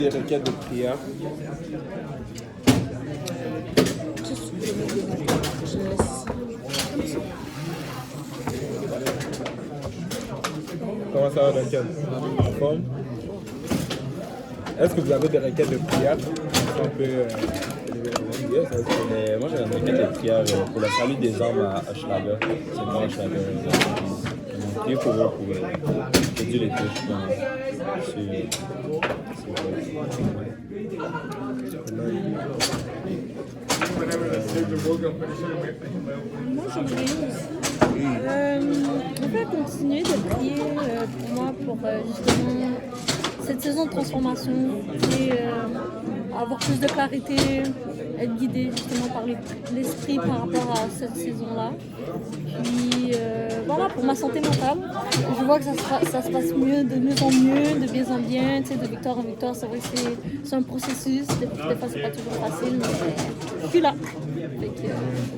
Des requêtes de prière. Comment ça va, Duncan? En forme? Est-ce que vous avez des requêtes de prière? Un peu Yes, moi j'ai une requête de prière pour le salut des âmes à Hochelaga. C'est moi Hochelaga. Priez pour eux, pour que Dieu les touche. Moi, je prie aussi. On peut continuer de prier pour moi, pour justement cette saison de transformation et avoir plus de clarité, être guidé justement par l'esprit par rapport à cette saison-là. Puis voilà, pour ma santé mentale, je vois que ça se passe mieux, de mieux en mieux, de bien en bien, tu sais, de victoire en victoire. C'est vrai que c'est un processus, des fois c'est pas toujours facile, mais je suis là. Fait que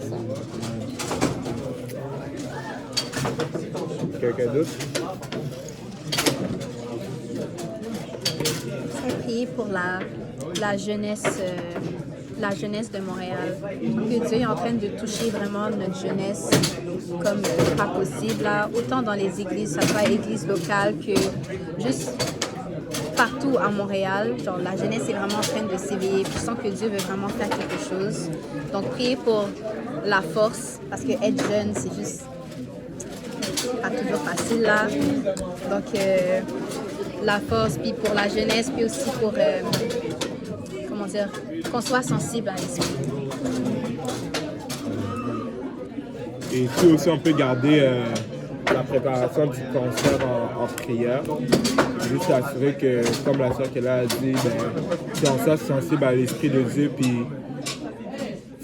c'est ça. quelqu'un d'autre? Prier pour la jeunesse de Montréal. Que Dieu est en train de toucher vraiment notre jeunesse comme pas possible, là, autant dans les églises, ça soit église locale que juste partout à Montréal. Genre, la jeunesse est vraiment en train de s'éveiller. Je sens que Dieu veut vraiment faire quelque chose. Donc, priez pour la force, parce que être jeune, c'est juste pas toujours facile, là. Donc, la force, puis pour la jeunesse, puis aussi pour, comment dire, qu'on soit sensible à l'esprit. Et puis aussi, on peut garder la préparation du concert en prière. Juste assurer que, comme la soeur qu'elle a dit, qu'on soit sensible à l'Esprit de Dieu. Puis,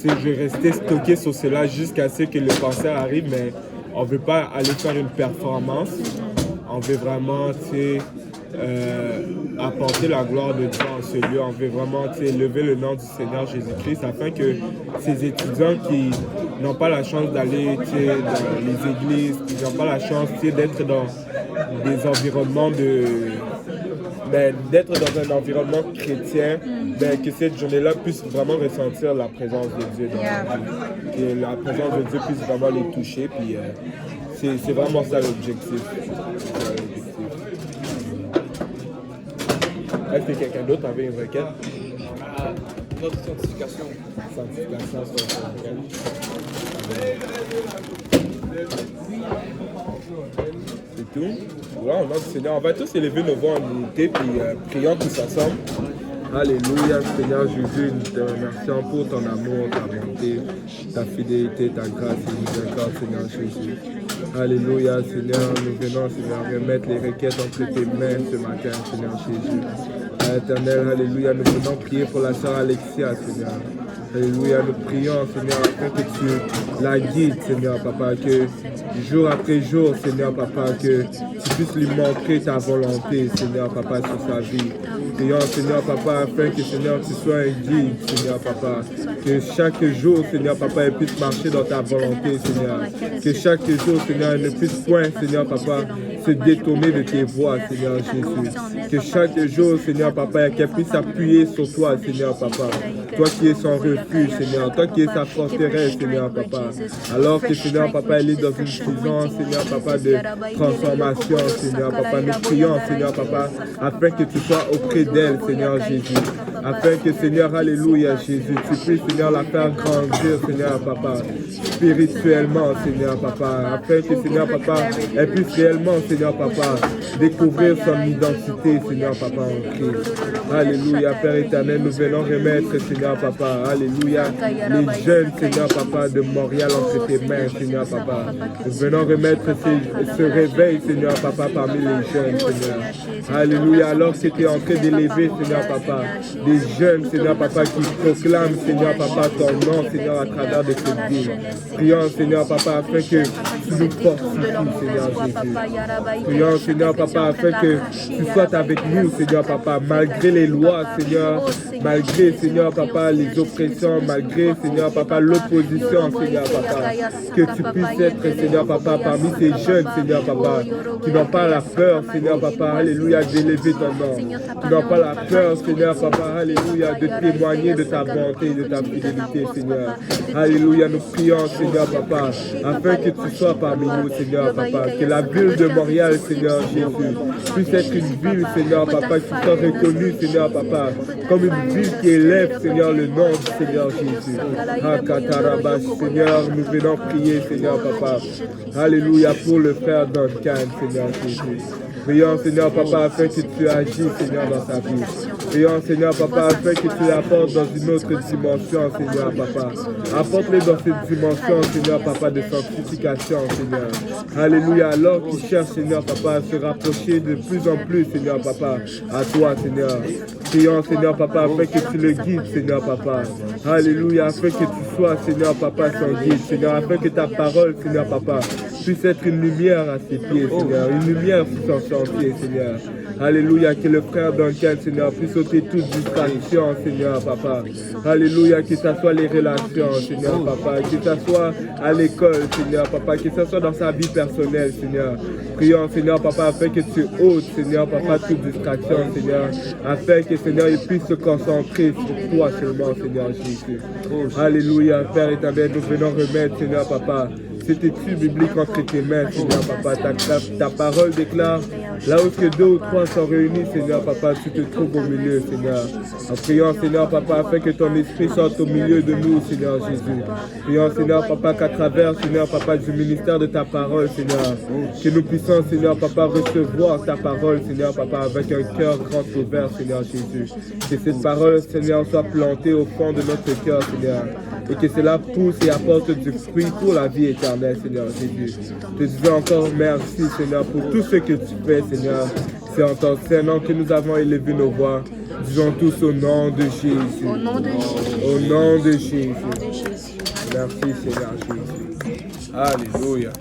je vais rester stocké sur cela jusqu'à ce que le concert arrive, mais on ne veut pas aller faire une performance. On veut vraiment, apporter la gloire de Dieu en ce lieu. On veut vraiment lever le nom du Seigneur Jésus-Christ afin que ces étudiants qui n'ont pas la chance d'aller dans les églises, qui n'ont pas la chance d'être dans des environnements d'être dans un environnement chrétien, que cette journée-là puisse vraiment ressentir la présence de Dieu dans leur vie. Que la présence de Dieu puisse vraiment les toucher. Puis c'est vraiment ça l'objectif. Est-ce que quelqu'un d'autre avait une requête? Notre sanctification. Sanctification sur la requête. C'est tout. Voilà, on a du Seigneur. On va tous élever nos voix en unité puis prions tous ensemble. Alléluia, Seigneur Jésus, nous te remercions pour ton amour, ta bonté, ta fidélité, ta grâce et miséricorde, Seigneur Jésus. Alléluia, Seigneur, nous venons, Seigneur, remettre les requêtes entre tes mains ce matin, Seigneur Jésus. Éternel, Alléluia, nous venons prier pour la sœur Alexia, Seigneur. Alléluia, nous prions, Seigneur, afin que tu la guides, Seigneur, Papa, que jour après jour, Seigneur, Papa, que tu puisses lui montrer ta volonté, Seigneur, Papa, sur sa vie. Prions, Seigneur, Papa, afin que, Seigneur, tu sois un guide, Seigneur, Papa. Que chaque jour, Seigneur, Papa, elle puisse marcher dans ta volonté, Seigneur. Que chaque jour, Seigneur, elle ne puisse point, Seigneur, Papa, se détourner de tes voies, Seigneur Jésus. Que chaque jour, Seigneur, Papa, qu'elle puisse s'appuyer sur toi, Seigneur, Papa. Toi qui es son refuge, Seigneur. Toi qui es sa forteresse, Seigneur, Papa. Alors que, Seigneur, Papa, elle est dans une saison, Seigneur, Papa, de transformation, Seigneur, Papa. Nous prions, Seigneur, Papa, afin que tu sois auprès d'elle, Seigneur Jésus. Afin que, Seigneur, Alléluia, Jésus, tu puisses, Seigneur, la faire grandir, Seigneur, Papa, spirituellement, Seigneur, Papa. Afin que, Seigneur, Papa, elle puisse réellement, Seigneur, Papa, découvrir son identité, Seigneur, Papa, en Christ. Alléluia, Père éternel, nous venons remettre, Seigneur, Papa, Alléluia, les jeunes, Seigneur, Papa, de Montréal entre tes mains, Seigneur, Papa. Nous venons remettre ce réveil, Seigneur, Papa, parmi les jeunes, Seigneur. Alléluia, alors que tu es en train d'élever, Seigneur, Papa, des jeunes, Seigneur, Papa, qui proclament, Seigneur, Papa, ton nom, Seigneur, à travers de cette ville. Prions, Seigneur, Papa, afin que tu nous fortifies, Seigneur Jésus. Prions, Seigneur, papa, afin que tu sois avec nous, Seigneur, papa, malgré les lois, Seigneur, malgré, Seigneur, papa, les oppressions, malgré, Seigneur, papa, l'opposition, Seigneur, papa, que tu puisses être, Seigneur, papa, parmi ces jeunes, Seigneur, papa, qui n'ont pas la peur, Seigneur, papa, alléluia, d'élever ton nom, qui n'ont pas la peur, Seigneur, papa, alléluia, de témoigner de ta bonté, de ta fidélité, Seigneur. Alléluia, nous prions, Seigneur, papa, afin que tu sois parmi nous, Seigneur, papa, que la ville de Montréal, Seigneur Jésus, puisse être une ville, Seigneur, papa, qui soit reconnue, Seigneur, papa, comme une ville qui élève, Seigneur, le nom du Seigneur Jésus. Seigneur, nous venons prier, Seigneur, papa, alléluia, pour le frère Duncan, Seigneur Jésus. Prions, Seigneur, papa, afin que tu agis, Seigneur, dans sa vie. Prions, Seigneur, papa, afin que tu l'apportes dans une autre dimension, Seigneur, papa. Apporte-les dans cette dimension, Seigneur, papa, de sanctification, Seigneur. Alléluia. Alors qu'il cherche, Seigneur, papa, à se rapprocher de plus en plus, Seigneur, papa, à toi, Seigneur. Prions, Seigneur, papa, afin que tu le guides, Seigneur, papa. Alléluia. Afin que tu sois, Seigneur, papa, son guide, Seigneur. Afin que ta parole, Seigneur, papa, puisse être une lumière à ses pieds, Seigneur. Une lumière sur son chantier, Seigneur. Alléluia, que le frère Duncan, Seigneur, puisse ôter toute distraction, Seigneur, papa. Alléluia, que ce soit les relations, Seigneur, papa. Que ce soit à l'école, Seigneur, papa. Que ce soit dans sa vie personnelle, Seigneur. Prions, Seigneur, papa, afin que tu ôtes, Seigneur, papa, toute distraction, Seigneur. Afin que, Seigneur, il puisse se concentrer sur toi seulement, Seigneur Jésus. Alléluia, Père éternel, nous venons remettre, Seigneur, papa, cette étude biblique entre tes mains, Seigneur, papa. Ta parole déclare, là où que 2 ou 3 sont réunis, Seigneur, papa, tu te trouves au milieu, Seigneur. En priant, Seigneur, papa, afin que ton esprit sorte au milieu de nous, Seigneur Jésus. Prions, Seigneur, papa, qu'à travers, Seigneur, papa, du ministère de ta parole, Seigneur, que nous puissions, Seigneur, papa, recevoir ta parole, Seigneur, papa, avec un cœur grand ouvert, Seigneur Jésus. Que cette parole, Seigneur, soit plantée au fond de notre cœur, Seigneur. Et que cela pousse et apporte du fruit pour la vie éternelle, Seigneur Jésus. Te disons encore merci, Seigneur, pour tout ce que tu fais, Seigneur. C'est en ton Saint-Nom que nous avons élevé nos voix. Disons tous au nom de Jésus. Au nom de Jésus. Au nom de Jésus. Au nom de Jésus. Merci, Seigneur Jésus. Alléluia.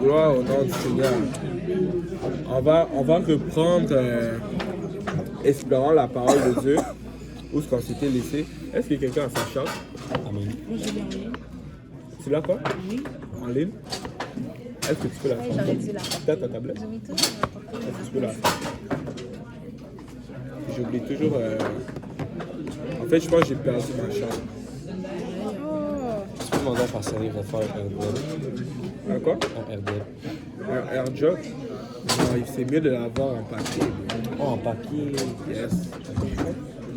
Gloire au nom du Seigneur. On va reprendre, espérant la parole de Dieu, où est-ce qu'on s'était laissé. Est-ce que quelqu'un a sa chance? Amen. Tu l'as quoi? Oui. En ligne? Est-ce que tu peux la faire? J'aurais dû la T'as ta tablette? Est-ce que tu peux la faire? J'oublie toujours... En fait, je pense que j'ai perdu ma chance. Tu peux demander à Pasteur de faire un airdrop. Un quoi? Un airdrop. Un airdrop? Non, c'est mieux de l'avoir en papier. Oh, en papier. Yes.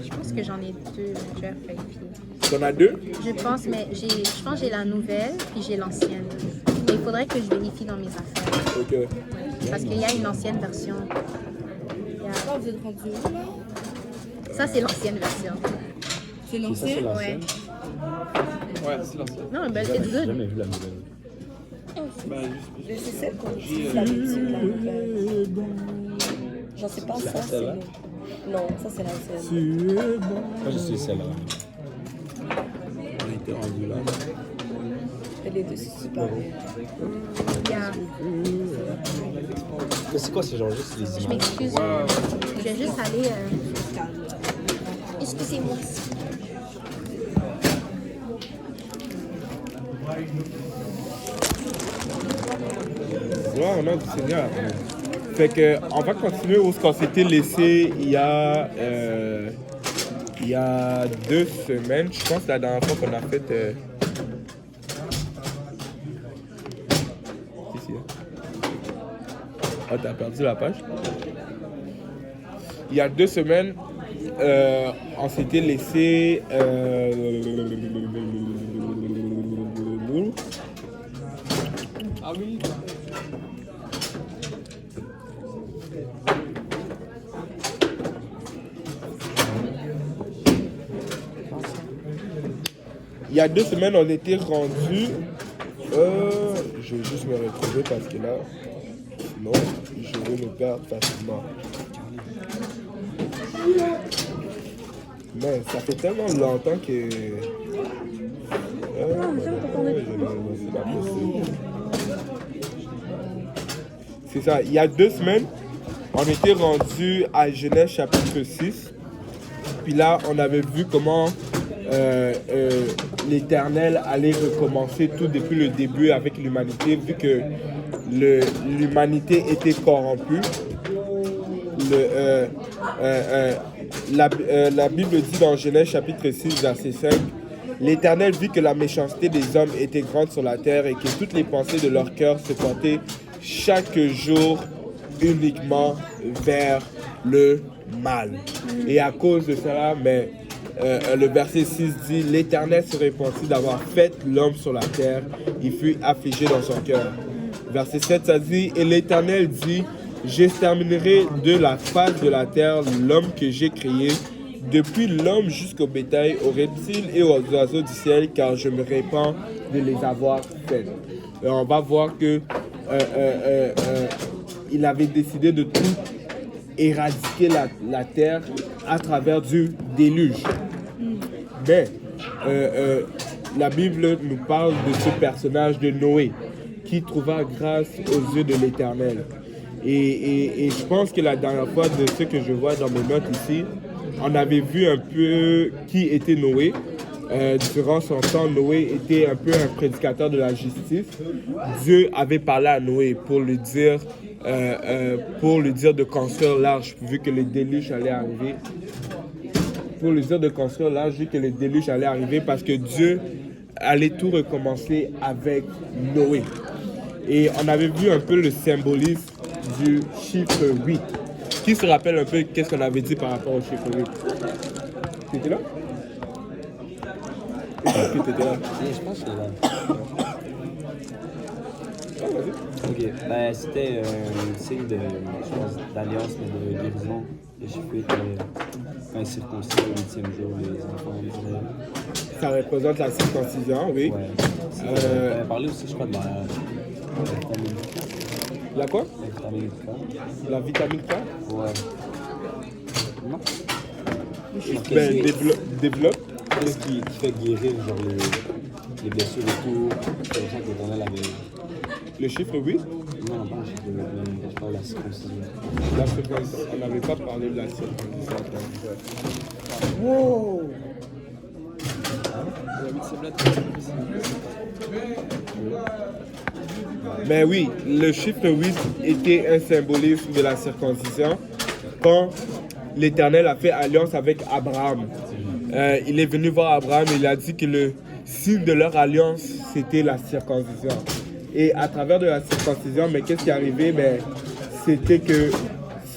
Je pense que j'en ai 2, Jeff et puis... T'en as 2? Je pense, mais je pense que j'ai la nouvelle puis j'ai l'ancienne. Mais il faudrait que je vérifie dans mes affaires. Ok. Parce qu'il y a une ancienne version. Pourquoi vous êtes rendu où, là? Ça, c'est l'ancienne version. C'est Ça, c'est l'ancien? l'ancienne. Ouais, c'est l'ancien. Non, mais J'ai c'est good. jamais vu la nouvelle. Ben, C'est celle qu'on utilise l'habitude, la nouvelle. J'en sais pas, ça c'est... celle-là? Non, ça c'est l'ancienne. Moi, je suis celle-là. On était rendu là. Et les deux, c'est super bien. Yeah. Mais c'est quoi, c'est genre juste les Je images? m'excuse. Je vais juste aller... Excusez-moi. Gloire au nom du Seigneur. Fait que, on va continuer où on s'était laissé il y a 2 semaines. Je pense la dernière fois qu'on a fait... Ici. Ah, t'as perdu la page? Il y a 2 semaines, on s'était laissé... ah oui. Il y a 2 semaines, on était rendus... je vais juste me retrouver parce que là, sinon, je vais me perdre facilement. Mais ça fait tellement longtemps que... c'est pas possible. C'est ça. Il y a 2 semaines, on était rendu à Genèse chapitre 6. Puis là, on avait vu comment l'Éternel allait recommencer tout depuis le début avec l'humanité, vu que l'humanité était corrompue. La Bible dit dans Genèse chapitre 6, verset 5, l'Éternel vit que la méchanceté des hommes était grande sur la terre et que toutes les pensées de leur cœur se portaient chaque jour uniquement vers le mal. Et à cause de cela, mais le verset 6 dit, l'Éternel se repentit d'avoir fait l'homme sur la terre, il fut affligé dans son cœur. Verset 7, ça dit, et l'Éternel dit, j'exterminerai de la face de la terre l'homme que j'ai créé, depuis l'homme jusqu'au bétail, aux reptiles et aux oiseaux du ciel, car je me répands de les avoir faits. Et on va voir que il avait décidé de tout éradiquer la terre à travers du déluge. Mais la Bible nous parle de ce personnage de Noé qui trouva grâce aux yeux de l'Éternel. Et je pense que la dernière fois, de ce que je vois dans mes notes ici, on avait vu un peu qui était Noé. Durant son temps, Noé était un peu un prédicateur de la justice. Dieu avait parlé à Noé pour lui dire de construire l'arche, vu que le déluge allait arriver. Pour lui dire de construire l'arche, vu que le déluge allait arriver, parce que Dieu allait tout recommencer avec Noé. Et on avait vu un peu le symbolisme du chiffre 8. Qui se rappelle un peu qu'est-ce qu'on avait dit par rapport au chiffre 8? T'étais là? Est-ce que t'étais là? Je pense que c'est là. Ah, vas-y. Ok, ben, c'était un signe d'alliance, mais de guérison. Le chiffre 8 quand ils circoncis au 8e jour, les enfants d'Israël. Ça représente la circoncision, oui. Ouais. On avait parlé aussi, je crois, de la vitamine. La quoi? La vitamine K. La vitamine K? Ouais. Non? Ben, développe. Qu'est-ce qui fait guérir genre, les blessures et tout? C'est pour ça que l'Éternel avait... Le chiffre 8? Non, pas le chiffre 8, mais je parle de la circoncision. La circoncision. On n'avait pas parlé de la circoncision. Wow! Mais oui, le chiffre 8 était un symbolisme de la circoncision quand l'Éternel a fait alliance avec Abraham. Il est venu voir Abraham et il a dit que le signe de leur alliance, c'était la circoncision. Et à travers de la circoncision, mais qu'est-ce qui est arrivé? Ben, c'était que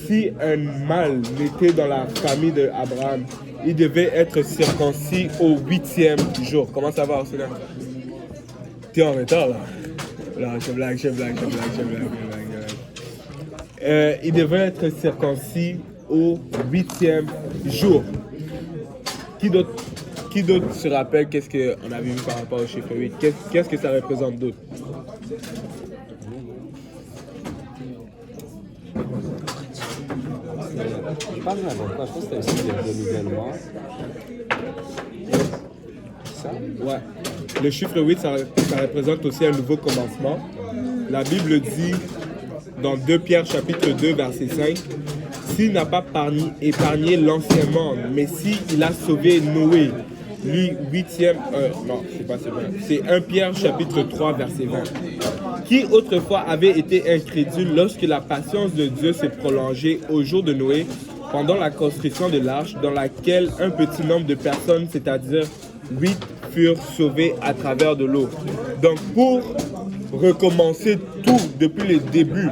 si un mâle naissait dans la famille d'Abraham, il devait être circoncis au 8e jour. Comment ça va, Arsena? T'es en retard, là? Non, je blague. Il devait être circoncis au 8e jour. Qui d'autre se rappelle qu'est-ce qu'on avait vu par rapport au chiffre 8? Qu'est-ce que ça représente d'autre? Je pense que n'importe quoi, je pense que c'était aussi le renouvellement. Ça? Ouais. Le chiffre 8, ça représente aussi un nouveau commencement. La Bible dit dans 2 Pierre chapitre 2, verset 5, s'il n'a pas épargné l'ancien monde, mais s'il a sauvé Noé, lui, 8e... non, c'est pas vrai. C'est 1 Pierre chapitre 3, verset 20. Qui autrefois avait été incrédule lorsque la patience de Dieu s'est prolongée au jour de Noé, pendant la construction de l'arche, dans laquelle un petit nombre de personnes, c'est-à-dire 8, furent sauvés à travers de l'eau. Donc pour recommencer tout depuis le début,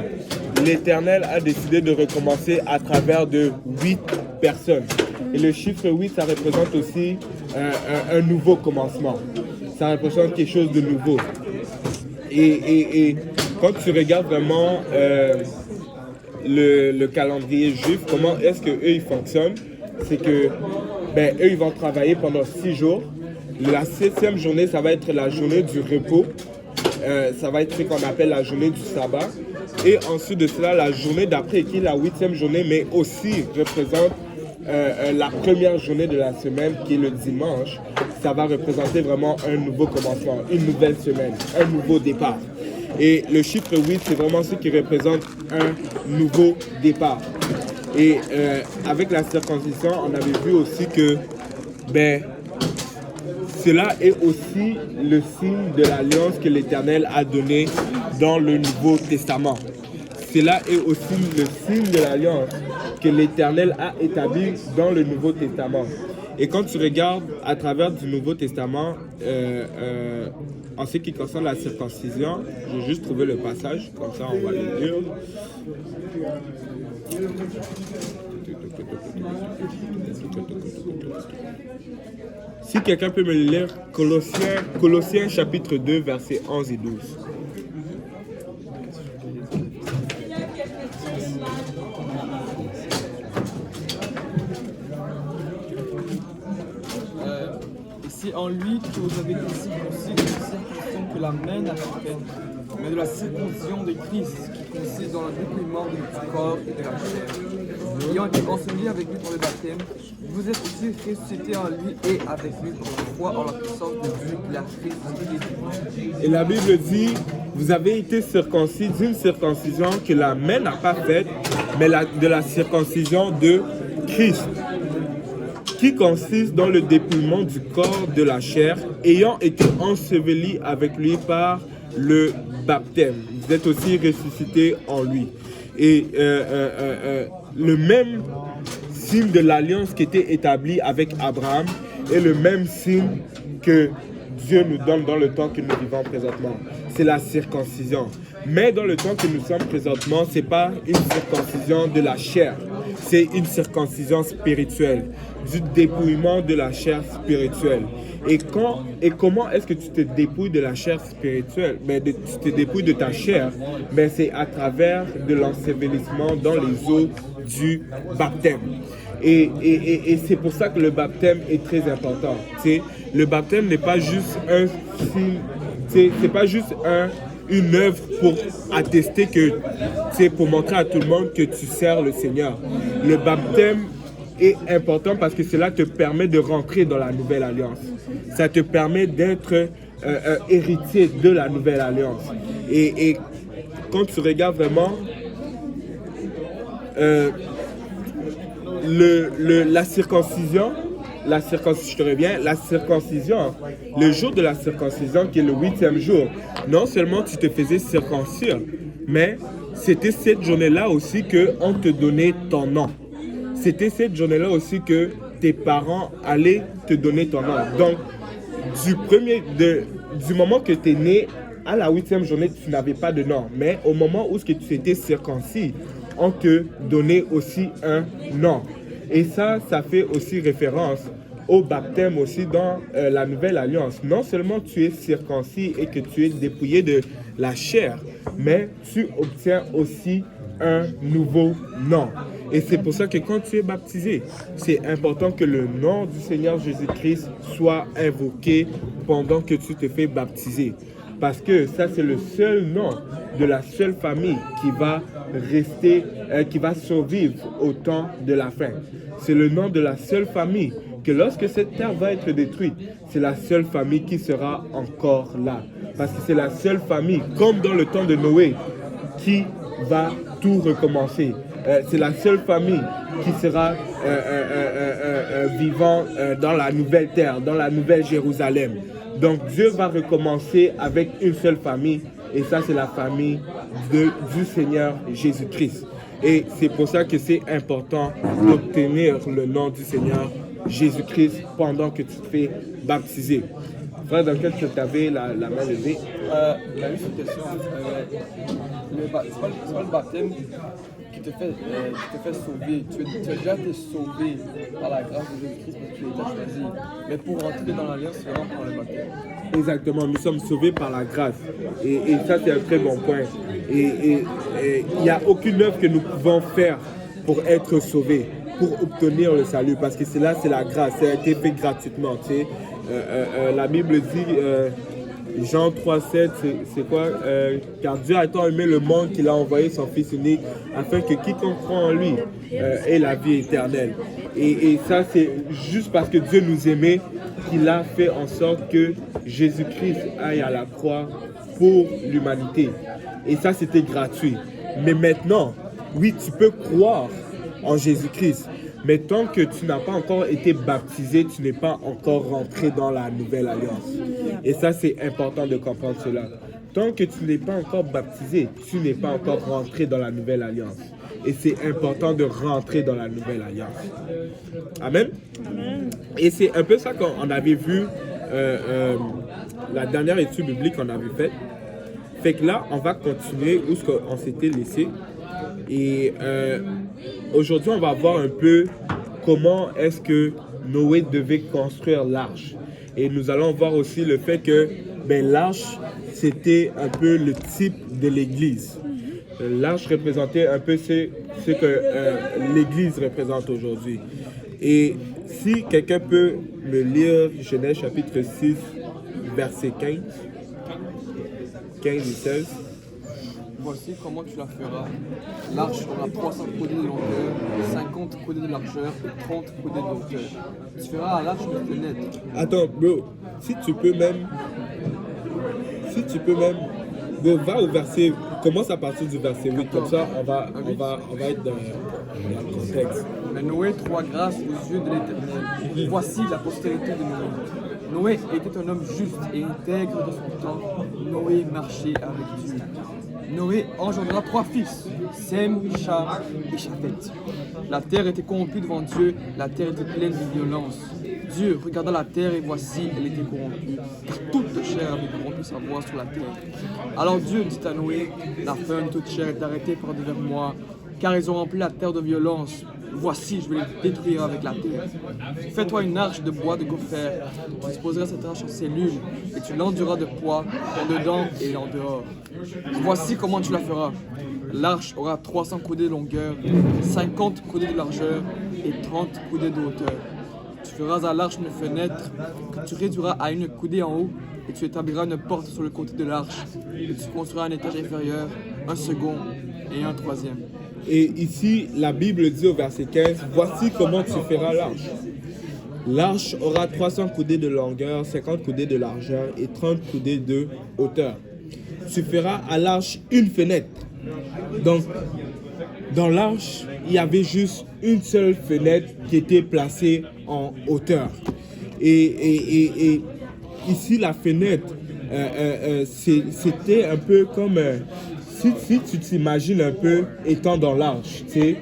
l'Éternel a décidé de recommencer à travers de 8 personnes. Et le chiffre 8, ça représente aussi un nouveau commencement. Ça représente quelque chose de nouveau. Et quand tu regardes vraiment le calendrier juif, comment est-ce qu'eux ils fonctionnent, c'est que eux ils vont travailler pendant 6 jours. La 7e journée, ça va être la journée du repos. Ça va être ce qu'on appelle la journée du sabbat. Et ensuite de cela, la journée d'après, qui est la 8e journée, mais aussi représente la première journée de la semaine, qui est le dimanche. Ça va représenter vraiment un nouveau commencement, une nouvelle semaine, un nouveau départ. Et le chiffre 8, c'est vraiment ce qui représente un nouveau départ. Et avec la circoncision, on avait vu aussi que cela est aussi le signe de l'alliance que l'Éternel a donnée dans le Nouveau Testament. Cela est aussi le signe de l'alliance que l'Éternel a établi dans le Nouveau Testament. Et quand tu regardes à travers du Nouveau Testament, en ce qui concerne la circoncision, je vais juste trouver le passage, comme ça on va le lire. Si quelqu'un peut me le lire, Colossiens chapitre 2, versets 11 et 12. Et c'est en lui que vous avez été circoncis de la circoncision que la main n'a pas faite, mais de la circoncision de Christ, qui consiste dans le dépouillement du corps et de la chair. Ayant été enseveli avec lui pour le baptême, vous êtes aussi ressuscités en lui et avec lui pour la foi en la puissance de Dieu qui l'a ressuscité. Et la Bible dit, vous avez été circoncis d'une circoncision que la main n'a pas faite, mais de la circoncision de Christ, qui consiste dans le dépouillement du corps de la chair, ayant été enseveli avec lui par le baptême. Vous êtes aussi ressuscités en lui. Et le même signe de l'alliance qui était établi avec Abraham est le même signe que Dieu nous donne dans le temps que nous vivons présentement. C'est la circoncision. Mais dans le temps que nous sommes présentement, ce n'est pas une circoncision de la chair, c'est une circoncision spirituelle, du dépouillement de la chair spirituelle. Et comment est-ce que tu te dépouilles de la chair spirituelle? Tu te dépouilles de ta chair, c'est à travers de l'ensevelissement dans les eaux du baptême. Et c'est pour ça que le baptême est très important. Le baptême n'est pas juste un signe, c'est pas juste une œuvre pour attester que, pour montrer à tout le monde que tu sers le Seigneur. Le baptême est important parce que cela te permet de rentrer dans la nouvelle alliance. Ça te permet d'être héritier de la nouvelle alliance. Et quand tu regardes vraiment la circoncision, je te reviens, la circoncision, le jour de la circoncision qui est le 8e jour, non seulement tu te faisais circoncire, mais c'était cette journée-là aussi qu'on te donnait ton nom. C'était cette journée-là aussi que tes parents allaient te donner ton nom. Donc, du moment que tu es né, à la 8e journée, tu n'avais pas de nom. Mais au moment où tu étais circoncis, on te donnait aussi un nom. Et ça fait aussi référence au baptême aussi dans la nouvelle alliance. Non seulement tu es circoncis et que tu es dépouillé de la chair, mais tu obtiens aussi un nouveau nom. Et c'est pour ça que quand tu es baptisé, c'est important que le nom du Seigneur Jésus-Christ soit invoqué pendant que tu te fais baptiser. Parce que ça, c'est le seul nom de la seule famille qui va rester, qui va survivre au temps de la fin. C'est le nom de la seule famille que lorsque cette terre va être détruite, c'est la seule famille qui sera encore là. Parce que c'est la seule famille, comme dans le temps de Noé, qui va tout recommencer. C'est la seule famille qui sera vivant dans la nouvelle terre, dans la nouvelle Jérusalem. Donc Dieu va recommencer avec une seule famille, et ça c'est la famille du Seigneur Jésus-Christ. Et c'est pour ça que c'est important d'obtenir le nom du Seigneur Jésus-Christ pendant que tu te fais baptiser. Frère, dans lequel tu avais la main levée? Il y a juste une question. C'est pas le baptême qui te fait sauver. Tu as déjà été sauvé par la grâce de Jésus-Christ parce qu'il t'a choisi. Mais pour rentrer dans l'alliance, c'est vraiment par le baptême. Exactement, nous sommes sauvés par la grâce. Et ça, c'est un très bon point. Et il n'y a aucune œuvre que nous pouvons faire pour être sauvés, pour obtenir le salut. Parce que c'est la grâce. Ça a été fait gratuitement. Tu sais. La Bible dit, Jean 3,7, c'est quoi? Car Dieu a tant aimé le monde qu'il a envoyé son Fils unique, afin que quiconque croit en lui ait la vie éternelle. Et ça, c'est juste parce que Dieu nous aimait qu'il a fait en sorte que Jésus-Christ aille à la croix pour l'humanité. Et ça, c'était gratuit. Mais maintenant, oui, tu peux croire en Jésus-Christ. Mais tant que tu n'as pas encore été baptisé, tu n'es pas encore rentré dans la nouvelle alliance. Et ça, c'est important de comprendre cela. Tant que tu n'es pas encore baptisé, tu n'es pas encore rentré dans la nouvelle alliance. Et c'est important de rentrer dans la nouvelle alliance. Amen. Et c'est un peu ça qu'on avait vu la dernière étude biblique qu'on avait faite. Fait que là, on va continuer où on s'était laissé. Et aujourd'hui, on va voir un peu comment est-ce que Noé devait construire l'arche. Et nous allons voir aussi le fait que l'arche, c'était un peu le type de l'Église. L'arche représentait un peu ce que l'Église représente aujourd'hui. Et si quelqu'un peut me lire Genèse chapitre 6, verset 15 et 16. Voici comment tu la feras. L'arche aura 300 coudées de longueur, 50 coudées de largeur et 30 coudées de hauteur. Tu feras à l'arche une fenêtre. Attends, bro, si tu peux même, bro, va au verset, commence à partir du verset 8, comme ça on va être dans le contexte. Mais Noé trouva grâce aux yeux de l'Éternel. Voici la postérité de Noé. Noé était un homme juste et intègre de son temps. Noé marchait avec Dieu. Noé engendra 3 fils, Sem, Cham et Chafet. La terre était corrompue devant Dieu, la terre était pleine de violence. Dieu regarda la terre et voici, elle était corrompue, car toute chair avait corrompu sa voix sur la terre. Alors Dieu dit à Noé, la fin de toute chair est arrêtée par devers moi, car ils ont rempli la terre de violence. Voici, je vais les détruire avec la terre. Fais-toi une arche de bois de gopher. Tu disposeras cette arche en cellules et tu l'enduras de poids en dedans et en dehors. Voici comment tu la feras. L'arche aura 300 coudées de longueur, 50 coudées de largeur et 30 coudées de hauteur. Tu feras à l'arche une fenêtre que tu réduiras à une coudée en haut et tu établiras une porte sur le côté de l'arche. Et tu construiras un étage inférieur, un second et un troisième. Et ici, la Bible dit au verset 15, « Voici comment tu feras l'arche. L'arche aura 300 coudées de longueur, 50 coudées de largeur et 30 coudées de hauteur. Tu feras à l'arche une fenêtre. » Donc, dans l'arche, il y avait juste une seule fenêtre qui était placée en hauteur. Et ici, la fenêtre, c'était un peu comme... Si tu t'imagines un peu étant dans l'arche, tu sais,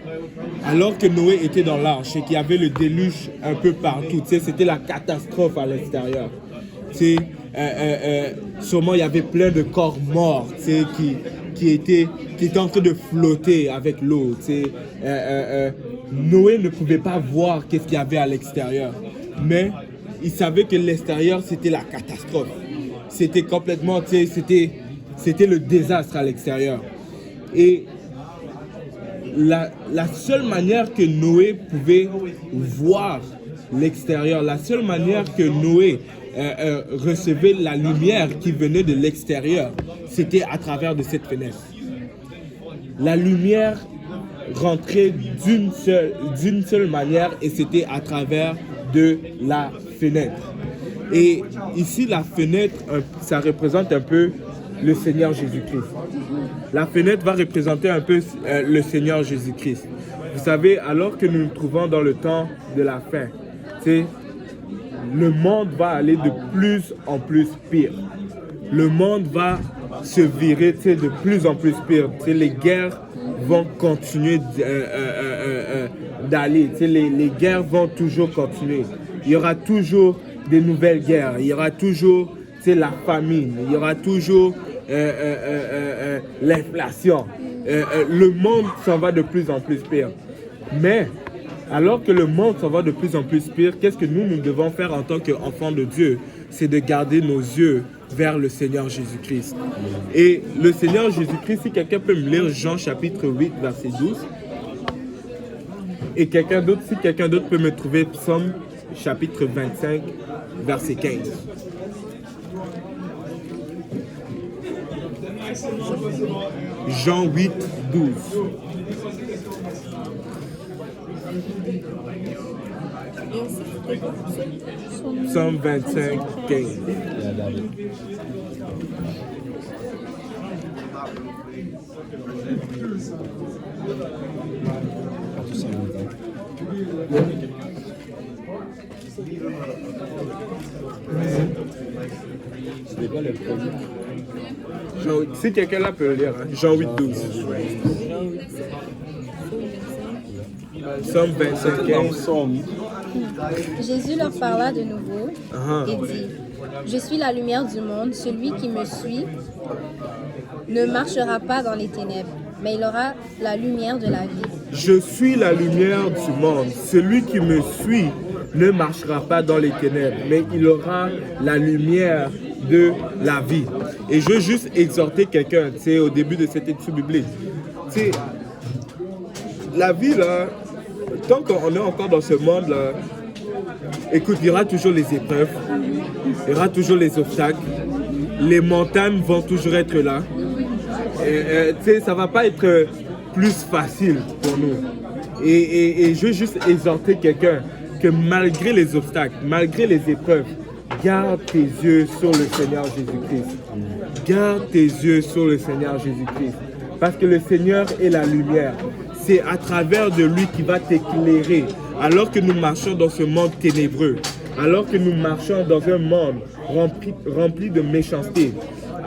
alors que Noé était dans l'arche et qu'il y avait le déluge un peu partout, tu sais, c'était la catastrophe à l'extérieur. Tu sais, sûrement il y avait plein de corps morts, tu sais, qui étaient en train de flotter avec l'eau. Tu sais, Noé ne pouvait pas voir qu'est-ce qu'il y avait à l'extérieur, mais il savait que l'extérieur c'était la catastrophe. C'était complètement, tu sais, c'était le désastre à l'extérieur. Et la seule manière que Noé pouvait voir l'extérieur, la seule manière que Noé recevait la lumière qui venait de l'extérieur, c'était à travers de cette fenêtre. La lumière rentrait d'une seule manière et c'était à travers de la fenêtre. Et ici, la fenêtre, ça représente un peu le Seigneur Jésus-Christ. La fenêtre va représenter un peu le Seigneur Jésus-Christ. Vous savez, alors que nous nous trouvons dans le temps de la fin, le monde va aller de plus en plus pire. Le monde va se virer de plus en plus pire. Les guerres vont continuer d'aller. Les guerres vont toujours continuer. Il y aura toujours des nouvelles guerres. Il y aura toujours la famine. Il y aura toujours l'inflation. Le monde s'en va de plus en plus pire. Mais alors que le monde s'en va de plus en plus pire, qu'est-ce que nous devons faire en tant qu'enfants de Dieu? C'est de garder nos yeux vers le Seigneur Jésus-Christ. Et le Seigneur Jésus-Christ, si quelqu'un peut me lire Jean chapitre 8, verset 12. Et si quelqu'un d'autre peut me trouver Psaume chapitre 25, verset 15. Jean 8, 12. Psaume 25, 15. C'était quoi le premier? Si quelqu'un là peut le lire, hein. Jean 8, 12. Somme 25, 15. Jésus leur parla de nouveau Ah. et dit, je suis la lumière du monde, celui qui me suit ne marchera pas dans les ténèbres, mais il aura la lumière de la vie. Je suis la lumière du monde. Celui qui me suit ne marchera pas dans les ténèbres, mais il aura la lumière de la vie. Et je veux juste exhorter quelqu'un, tu sais, au début de cette étude biblique. Tu sais, la vie, là, tant qu'on est encore dans ce monde-là, écoute, il y aura toujours les épreuves, il y aura toujours les obstacles, les montagnes vont toujours être là. Tu sais, ça va pas être plus facile pour nous. Et je veux juste exhorter quelqu'un que malgré les obstacles, malgré les épreuves, garde tes yeux sur le Seigneur Jésus-Christ. Garde tes yeux sur le Seigneur Jésus-Christ. Parce que le Seigneur est la lumière. C'est à travers de lui qui va t'éclairer. Alors que nous marchons dans ce monde ténébreux, alors que nous marchons dans un monde rempli de méchanceté,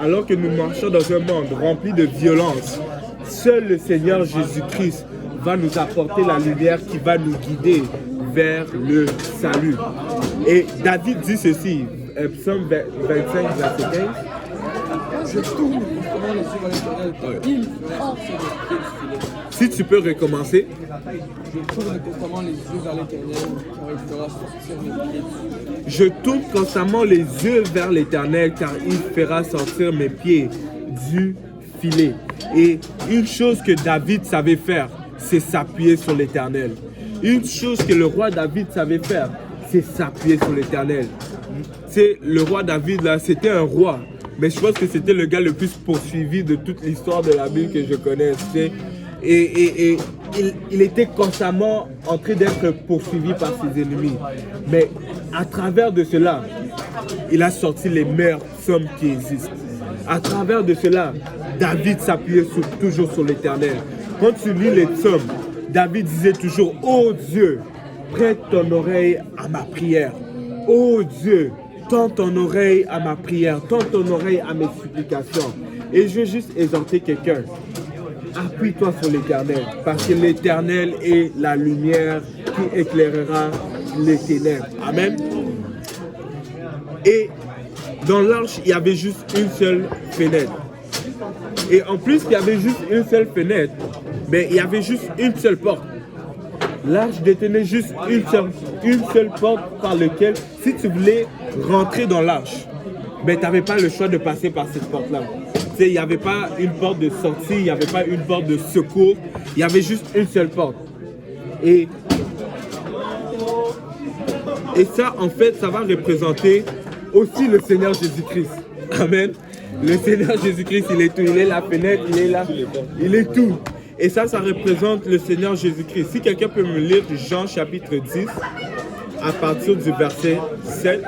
alors que nous marchons dans un monde rempli de violence, seul le Seigneur Jésus-Christ va nous apporter la lumière qui va nous guider vers le salut. Et David dit ceci, Psaume 25, verset 15. Je tourne constamment les yeux vers l'Éternel, car il fera sortir mes pieds du filet. Si tu peux recommencer. Je tourne constamment les yeux vers l'Éternel, car il fera sortir mes pieds du filet. Je tourne constamment les yeux vers l'Éternel, car il fera sortir mes pieds du filet. Et une chose que David savait faire, c'est s'appuyer sur l'Éternel. Une chose que le roi David savait faire, c'est s'appuyer sur l'Éternel. C'est le roi David là, c'était un roi, mais je pense que c'était le gars le plus poursuivi de toute l'histoire de la Bible que je connais. Et il était constamment en train d'être poursuivi par ses ennemis. Mais à travers de cela, il a sorti les meilleurs psaumes qui existent. À travers de cela, David s'appuyait toujours sur l'Éternel. Quand tu lis les psaumes, David disait toujours « Oh Dieu, prête ton oreille à ma prière. Oh Dieu, tends ton oreille à ma prière, tends ton oreille à mes supplications. » Et je veux juste exhorter quelqu'un. Appuie-toi sur l'Éternel, parce que l'Éternel est la lumière qui éclairera les ténèbres. Amen. Et dans l'arche, il y avait juste une seule fenêtre. Et en plus, il y avait juste une seule fenêtre, mais il y avait juste une seule porte. L'arche détenait juste une seule porte par laquelle, si tu voulais rentrer dans l'arche, mais tu n'avais pas le choix de passer par cette porte-là. Il n'y avait pas une porte de sortie, il n'y avait pas une porte de secours, il y avait juste une seule porte. Et ça, en fait, ça va représenter aussi le Seigneur Jésus-Christ. Amen. Le Seigneur Jésus-Christ, il est tout. Il est la fenêtre, il est là. Il est tout. Et ça représente le Seigneur Jésus-Christ. Si quelqu'un peut me lire Jean chapitre 10, à partir du verset 7.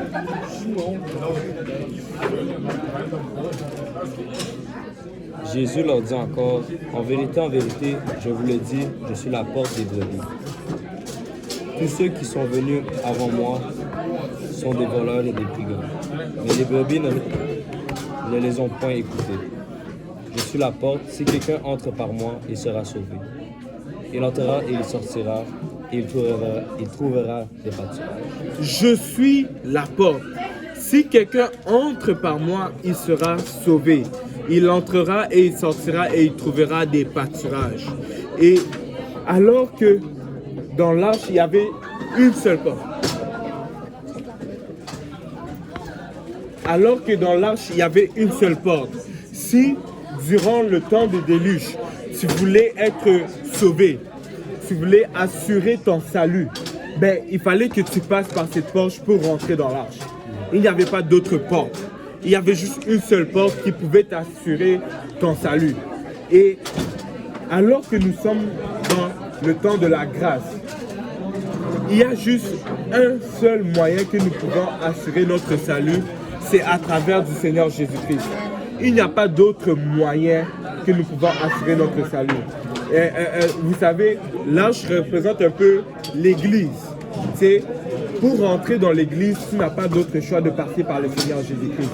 Jésus leur dit encore, en vérité, je vous le dis, je suis la porte des brebis. Tous ceux qui sont venus avant moi sont des voleurs et des brigands. Mais les brebis ne les ont point écoutés. Je suis la porte, si quelqu'un entre par moi, il sera sauvé. Il entrera et il sortira, et il trouvera des pâturages. Je suis la porte. Si quelqu'un entre par moi, il sera sauvé. Il entrera et il sortira et il trouvera des pâturages. Et alors que dans l'arche, il y avait une seule porte. Alors que dans l'arche, il y avait une seule porte. Si, durant le temps de déluge, tu voulais être sauvé, tu voulais assurer ton salut, ben, il fallait que tu passes par cette porte pour rentrer dans l'arche. Il n'y avait pas d'autre porte. Il y avait juste une seule porte qui pouvait t'assurer ton salut. Et alors que nous sommes dans le temps de la grâce, il y a juste un seul moyen que nous pouvons assurer notre salut, c'est à travers du Seigneur Jésus-Christ. Il n'y a pas d'autre moyen que nous pouvons assurer notre salut. Vous savez, l'arche représente un peu l'Église. C'est pour rentrer dans l'Église, tu n'as pas d'autre choix de passer par le Seigneur Jésus-Christ.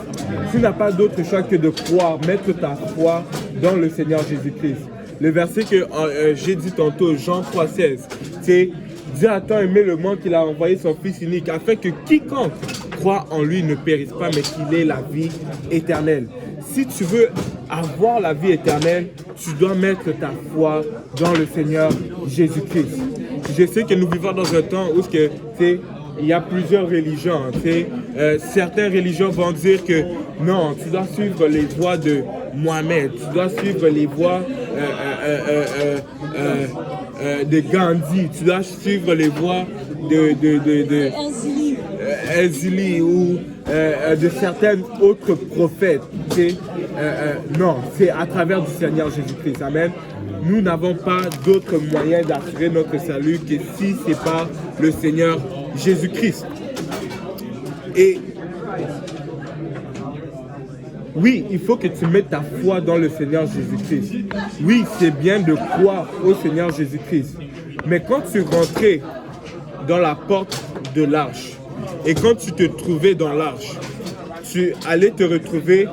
Tu n'as pas d'autre choix que de croire, mettre ta foi dans le Seigneur Jésus-Christ. Le verset que j'ai dit tantôt, Jean 3,16, c'est Dieu a tant aimé le monde qu'il a envoyé son Fils unique afin que quiconque croit en lui ne périsse pas, mais qu'il ait la vie éternelle. Si tu veux avoir la vie éternelle, tu dois mettre ta foi dans le Seigneur Jésus-Christ. Je sais que nous vivons dans un temps où il y a plusieurs religions. Certaines religions vont dire que non, tu dois suivre les voies de Mohamed, tu dois suivre les voies de Gandhi, tu dois suivre les voies de Ezili ou de certains autres prophètes. Non, c'est à travers du Seigneur Jésus-Christ. Amen. Nous n'avons pas d'autre moyen d'assurer notre salut que si c'est par le Seigneur Jésus-Christ. Et oui, il faut que tu mettes ta foi dans le Seigneur Jésus-Christ. Oui, c'est bien de croire au Seigneur Jésus-Christ. Mais quand tu rentrais dans la porte de l'arche et quand tu te trouvais dans l'arche, tu allais te retrouver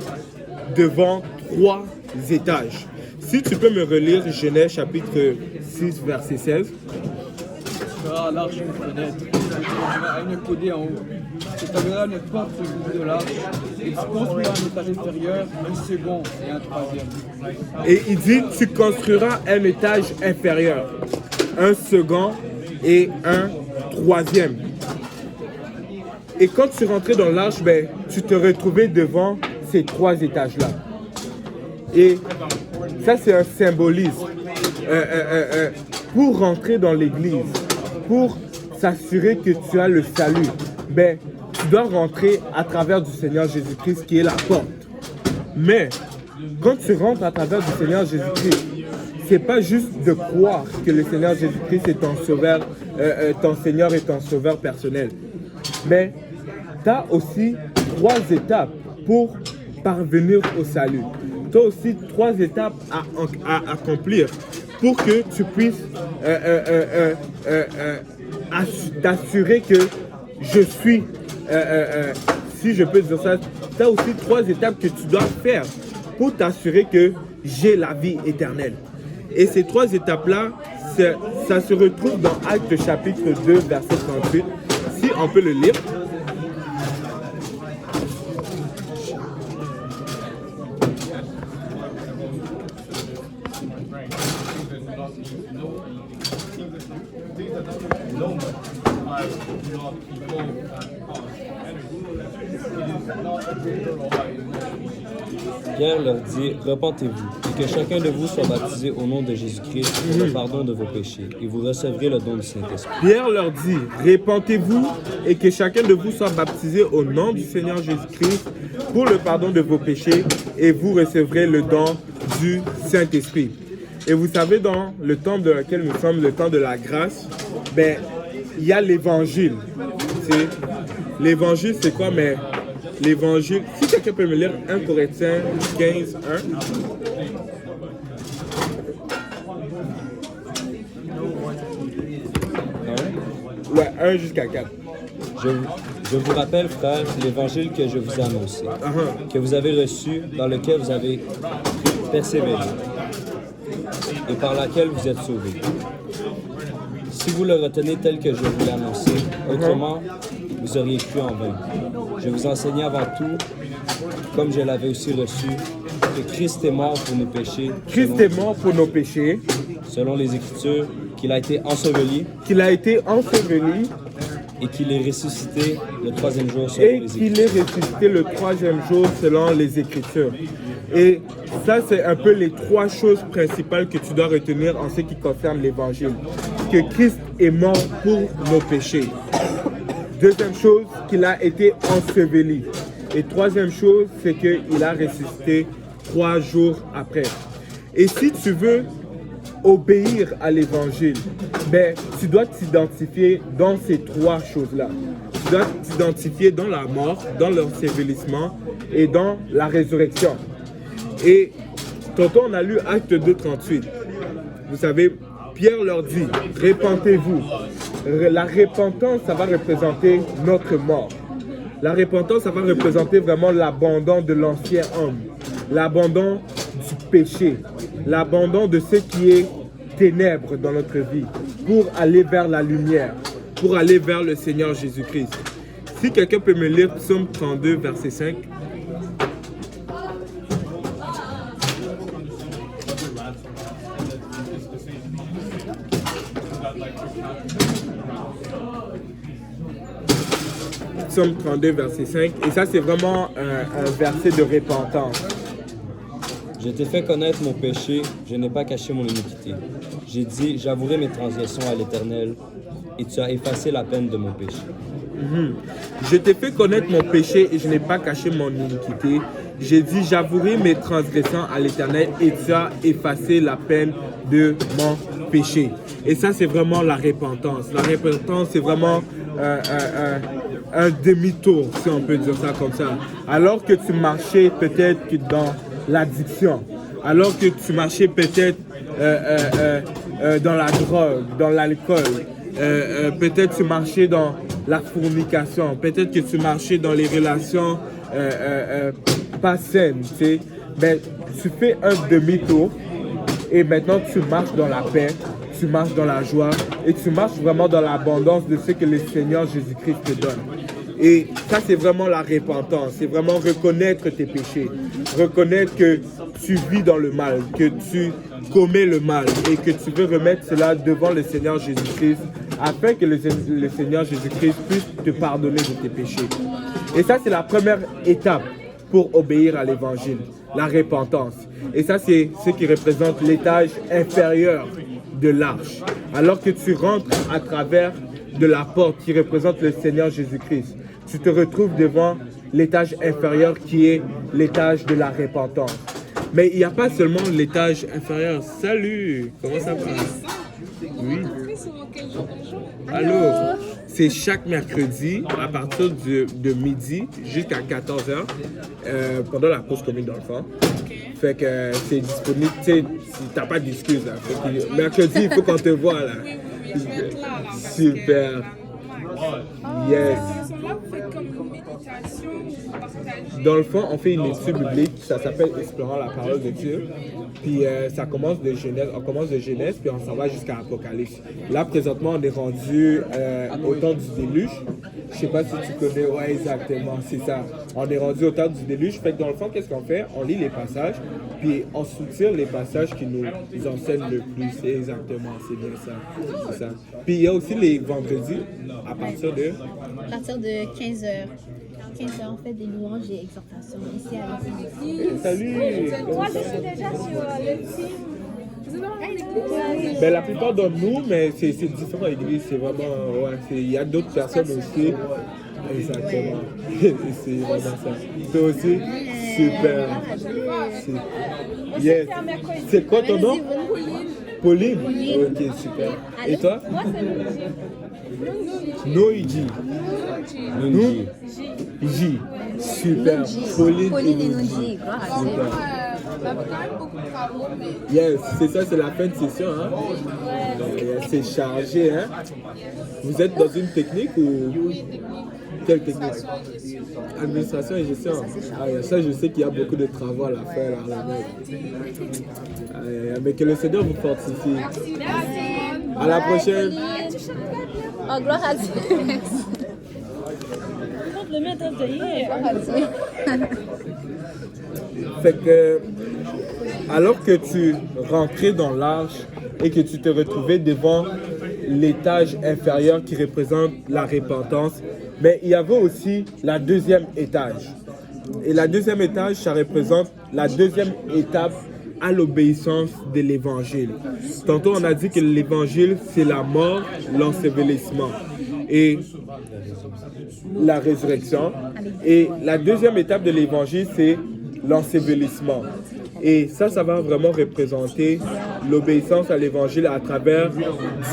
devant 3 étages. Si tu peux me relire Genèse chapitre 6, verset 16. Tu feras l'arche une fenêtre, tu mettras une coudée en haut. Tu établiras une porte au bout de l'arche et tu construiras un étage inférieur, un second et un troisième. Et il dit, tu construiras un étage inférieur, un second et un troisième. Et quand tu rentrais dans l'arche, tu te retrouvais devant ces 3 étages-là. Et ça, c'est un symbolisme. Pour rentrer dans l'église, pour s'assurer que tu as le salut, tu dois rentrer à travers du Seigneur Jésus-Christ qui est la porte. Mais quand tu rentres à travers du Seigneur Jésus-Christ, c'est pas juste de croire que le Seigneur Jésus-Christ est ton sauveur, ton Seigneur et ton sauveur personnel. Mais tu as aussi 3 étapes pour parvenir au salut. Tu as aussi 3 étapes à accomplir pour que tu puisses t'assurer que je suis, si je peux dire ça, tu as aussi 3 étapes que tu dois faire pour t'assurer que j'ai la vie éternelle. Et ces 3 étapes-là, ça se retrouve dans Actes chapitre 2, verset 38. Si on peut le lire. Pierre leur dit, repentez-vous, et que chacun de vous soit baptisé au nom de Jésus-Christ pour le pardon de vos péchés, et vous recevrez le don du Saint-Esprit. Pierre leur dit, repentez-vous, et que chacun de vous soit baptisé au nom du Seigneur Jésus-Christ pour le pardon de vos péchés, et vous recevrez le don du Saint-Esprit. Et vous savez, dans le temps dans lequel nous sommes, le temps de la grâce, il y a l'évangile. L'évangile, c'est quoi? Mais l'évangile, si quelqu'un peut me lire 1 Corinthiens 15, 1. Ouais, 1 jusqu'à 4. Je vous rappelle, frères, l'évangile que je vous ai annoncé, que vous avez reçu, dans lequel vous avez persévéré, et par laquelle vous êtes sauvés. Si vous le retenez tel que je vous l'ai annoncé, autrement, vous auriez cru en vain. Je vous enseignais avant tout, comme je l'avais aussi reçu, que Christ est mort pour nos péchés. Christ est mort pour nos péchés. Selon les Écritures, qu'il a été enseveli. Qu'il a été enseveli. Et qu'il est ressuscité le 3e jour selon les Écritures. Et qu'il est ressuscité le 3e jour selon les Écritures. Et ça, c'est un peu les 3 choses principales que tu dois retenir en ce qui concerne l'Évangile. Que Christ est mort pour nos péchés. 2e chose, qu'il a été enseveli. Et 3e chose, c'est qu'il a ressuscité 3 jours après. Et si tu veux obéir à l'Évangile, tu dois t'identifier dans ces 3 choses-là. Tu dois t'identifier dans la mort, dans l'ensevelissement et dans la résurrection. Et Tantôt, on a lu Acte 2:38. Vous savez, Pierre leur dit, répentez-vous. La repentance, ça va représenter notre mort. La repentance, ça va représenter vraiment l'abandon de l'ancien homme, l'abandon du péché, l'abandon de ce qui est ténèbres dans notre vie, pour aller vers la lumière, pour aller vers le Seigneur Jésus-Christ. Si quelqu'un peut me lire Psaume 32, verset 5. Psaume 32, verset 5. Et ça, c'est vraiment un verset de repentance. Je t'ai fait connaître mon péché, je n'ai pas caché mon iniquité. J'ai dit, j'avouerai mes transgressions à l'Éternel, et tu as effacé la peine de mon péché. Je t'ai fait connaître mon péché et je n'ai pas caché mon iniquité. J'ai dit, j'avouerai mes transgressions à l'Éternel, et tu as effacé la peine de mon péché. Et ça, c'est vraiment la repentance. La repentance, c'est vraiment un demi-tour, si on peut dire ça comme ça. Alors que tu marchais peut-être que dans l'addiction, alors que tu marchais peut-être dans la drogue, dans l'alcool, peut-être tu marchais dans la fornication, peut-être que tu marchais dans les relations pas saines, tu sais, mais tu fais un demi-tour et maintenant tu marches dans la paix, tu marches dans la joie et tu marches vraiment dans l'abondance de ce que le Seigneur Jésus-Christ te donne. Et ça, c'est vraiment la repentance. C'est vraiment reconnaître tes péchés. Reconnaître que tu vis dans le mal, que tu commets le mal et que tu veux remettre cela devant le Seigneur Jésus-Christ afin que le Seigneur Jésus-Christ puisse te pardonner de tes péchés. Et ça, c'est la première étape pour obéir à l'Évangile, la repentance. Et ça, c'est ce qui représente l'étage inférieur de l'arche. Alors que tu rentres à travers de la porte qui représente le Seigneur Jésus-Christ, tu te retrouves devant l'étage inférieur qui est l'étage de la repentance. Mais il n'y a pas seulement l'étage inférieur. Salut, comment ça va? Oui. Allô, c'est chaque mercredi à partir de midi jusqu'à 14h pendant la pause commune d'enfants. Fait que c'est disponible, tu sais, si t'as pas d'excuses. Mercredi, il faut qu'on te voit là. Super. Yes. Dans le fond, on fait une étude biblique, ça s'appelle Explorant la parole de Dieu. Puis ça commence de Genèse, on commence de Genèse, puis on s'en va jusqu'à Apocalypse. Là, présentement, on est rendu au temps du déluge. Je sais pas si tu connais, ouais, exactement, c'est ça. On est rendu au temps du déluge. Fait que dans le fond, qu'est-ce qu'on fait? On lit les passages, puis on soutient les passages qui nous enseignent le plus. Exactement, c'est bien ça. C'est ça. Puis il y a aussi les vendredis, à partir de 15h. 15h, on fait des louanges et exhortations ici à l'église. Salut! Moi, je suis déjà sur le team. Vous êtes dans l'église? Ben, la plupart d'entre nous, mais c'est différent l'église, c'est vraiment, ouais, il y a d'autres personnes aussi. Exactement. C'est vraiment ça. Toi aussi? Super. Yes. C'est quoi ton nom? Pauline. Ok, super. Et toi? Moi, c'est Noïji. Nunji. J. Super. Pauline et Noïji. Yes, c'est ça, c'est la fin de session. Hein? C'est chargé. Hein? Vous êtes dans une technique ou... Quelle technique? Administration et gestion. Ah, ça, je sais qu'il y a beaucoup de travaux à la faire. Mais que le Seigneur vous fortifie. À la prochaine. Oh, gloire à Dieu. le mettre à tailler. Fait que, alors que tu rentrais dans l'arche et que tu te retrouvais devant l'étage inférieur qui représente la repentance, mais il y avait aussi la deuxième étage. Et la deuxième étage, ça représente la deuxième étape à l'obéissance de l'évangile. Tantôt, on a dit que l'évangile, c'est la mort, l'ensevelissement et la résurrection. Et la deuxième étape de l'évangile, c'est l'ensevelissement. Et ça va vraiment représenter l'obéissance à l'évangile à travers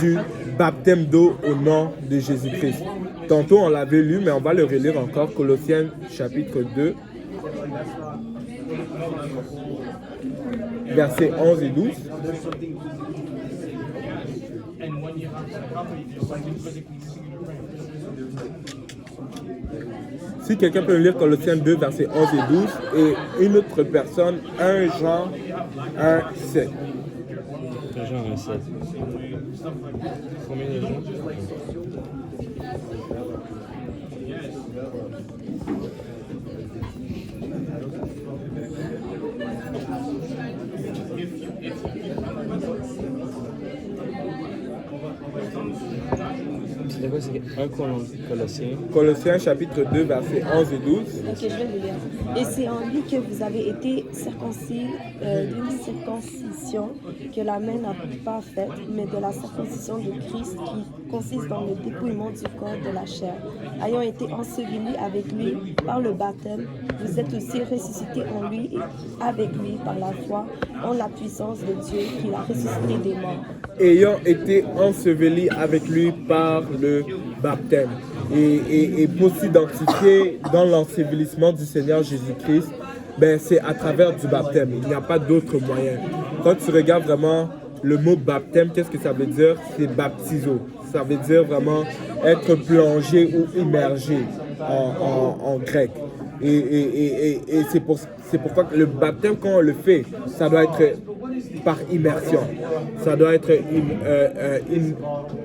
du baptême d'eau au nom de Jésus-Christ. Tantôt, on l'avait lu, mais on va le relire encore. Colossiens chapitre 2. versets 11 et 12. Si quelqu'un peut lire Colossiens 2, versets 11 et 12, et une autre personne, 1 Jean 1, 7. Jean 1, 7. Combien de gens? C'était quoi? C'est un Colossien. Colossiens chapitre 2, versets 11 et 12. Ok, je vais vous lire. Et c'est en lui que vous avez été circoncis d'une circoncision que la main n'a pas faite, mais de la circoncision de Christ qui consiste dans le dépouillement du corps de la chair. Ayant été ensevelis avec lui par le baptême, vous êtes aussi ressuscités en lui et avec lui par la foi en la puissance de Dieu qui l'a ressuscité des morts. Ayant été ensevelis avec lui par le baptême. Et pour s'identifier dans l'ensevelissement du Seigneur Jésus-Christ, ben, c'est à travers du baptême. Il n'y a pas d'autre moyen. Quand tu regardes vraiment le mot baptême, qu'est-ce que ça veut dire? C'est baptizo. Ça veut dire vraiment être plongé ou immergé en grec. Et c'est pourquoi le baptême, quand on le fait, ça doit être par immersion. Ça doit être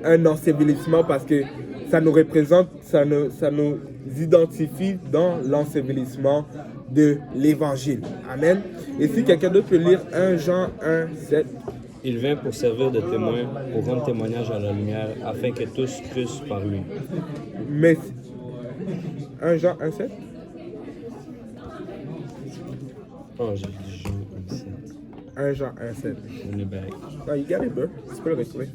un ensevelissement parce que ça nous représente, ça nous identifie dans l'ensevelissement de l'Évangile. Amen. Et si quelqu'un d'autre peut lire 1 Jean 1, 7. Il vint pour servir de témoin, pour rendre témoignage à la lumière, afin que tous crussent par lui. Mais 1 Jean 1, 7. Oh, j'ai dit Jean 1, 7. 1 Jean 1, 7. On est back. Non, you got it, bro. Tu peux le retrouver.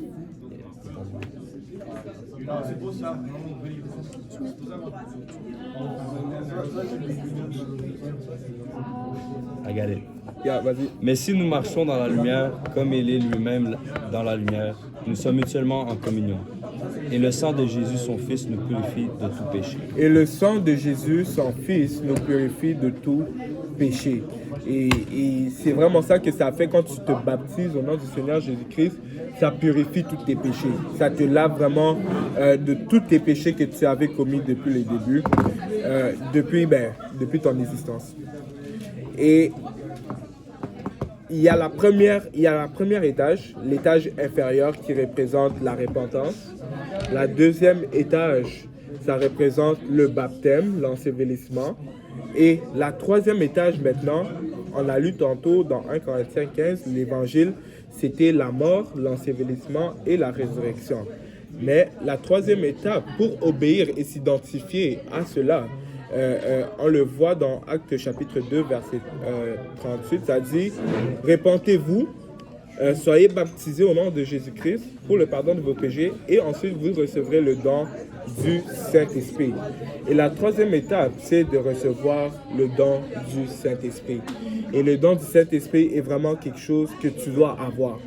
I got it. Yeah, vas-y. Mais si nous marchons dans la lumière, comme il est lui-même dans la lumière, nous sommes mutuellement en communion. Et le sang de Jésus, son Fils, nous purifie de tout péché. Et le sang de Jésus, son Fils, nous purifie de tout péché. Et c'est vraiment ça que ça fait quand tu te baptises au nom du Seigneur Jésus-Christ. Ça purifie tous tes péchés. Ça te lave vraiment de tous tes péchés que tu avais commis depuis les débuts, depuis ton existence. Et il y a la première étage, l'étage inférieur qui représente la repentance. La deuxième étage, ça représente le baptême, l'ensevelissement. Et la troisième étage maintenant, on a lu tantôt dans 1 Corinthiens 15, l'évangile, c'était la mort, l'ensevelissement et la résurrection. Mais la troisième étape, pour obéir et s'identifier à cela, on le voit dans Actes chapitre 2, verset 38, ça dit « Repentez-vous, soyez baptisés au nom de Jésus-Christ pour le pardon de vos péchés et ensuite vous recevrez le don du Saint-Esprit. » Et la troisième étape, c'est de recevoir le don du Saint-Esprit. Et le don du Saint-Esprit est vraiment quelque chose que tu dois avoir.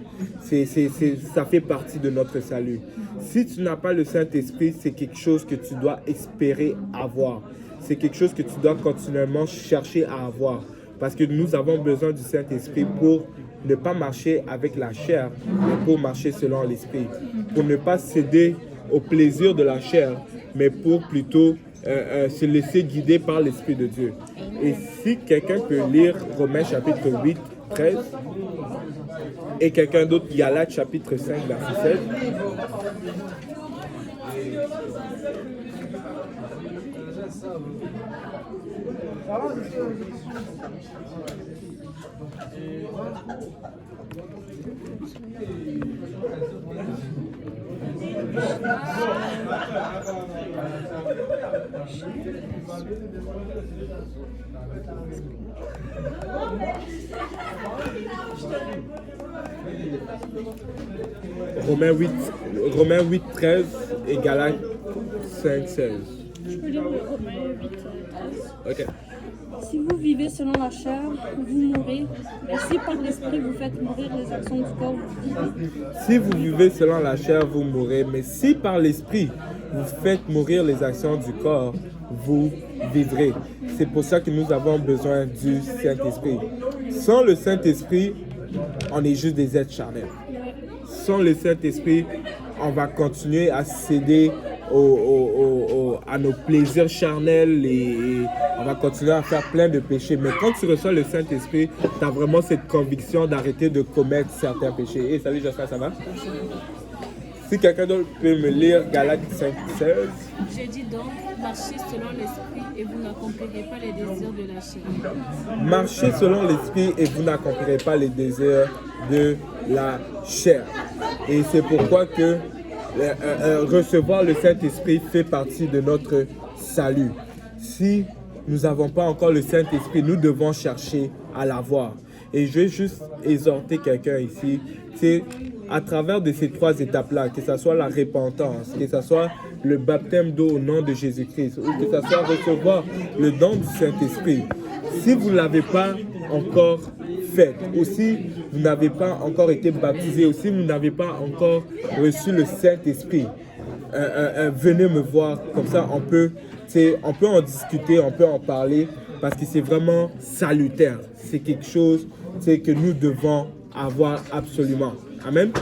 Ça fait partie de notre salut. Si tu n'as pas le Saint-Esprit, c'est quelque chose que tu dois espérer avoir. C'est quelque chose que tu dois continuellement chercher à avoir. Parce que nous avons besoin du Saint-Esprit pour ne pas marcher avec la chair, mais pour marcher selon l'Esprit. Pour ne pas céder au plaisir de la chair, mais pour plutôt se laisser guider par l'Esprit de Dieu. Et si quelqu'un peut lire Romains chapitre 8, 13, et quelqu'un d'autre, Galates chapitre 5, verset 7. Romains 8, 13 et Galates 5, 16. Je peux lire le Romains 8, 13. Ok. Si vous vivez selon la chair, vous mourrez. Mais si par l'esprit vous faites mourir les actions du corps, vous vivez. Si vous vivez selon la chair, vous mourrez. Mais si par l'esprit vous faites mourir les actions du corps, vous vivrez. C'est pour ça que nous avons besoin du Saint-Esprit. Sans le Saint-Esprit, on est juste des êtres charnels. Sans le Saint-Esprit, on va continuer à céder à nos plaisirs charnels et on va continuer à faire plein de péchés. Mais quand tu reçois le Saint-Esprit, tu as vraiment cette conviction d'arrêter de commettre certains péchés. Et salut Joshua, ça va? Si quelqu'un d'autre peut me lire Galates 5:16. J'ai dit donc, marchez selon l'esprit et vous n'accomplirez pas les désirs de la chair. Marchez selon l'esprit et vous n'accomplirez pas les désirs de la chair. Et c'est pourquoi que recevoir le Saint-Esprit fait partie de notre salut. Si nous n'avons pas encore le Saint-Esprit, nous devons chercher à l'avoir. Et je vais juste exhorter quelqu'un ici, c'est à travers de ces 3 étapes-là, que ce soit la repentance, que ce soit le baptême d'eau au nom de Jésus-Christ, ou que ce soit recevoir le don du Saint-Esprit. Si vous ne l'avez pas encore fait, ou si vous n'avez pas encore été baptisé, ou si vous n'avez pas encore reçu le Saint-Esprit, venez me voir, comme ça on peut en discuter, on peut en parler, parce que c'est vraiment salutaire. C'est quelque chose que nous devons avoir absolument. Amen.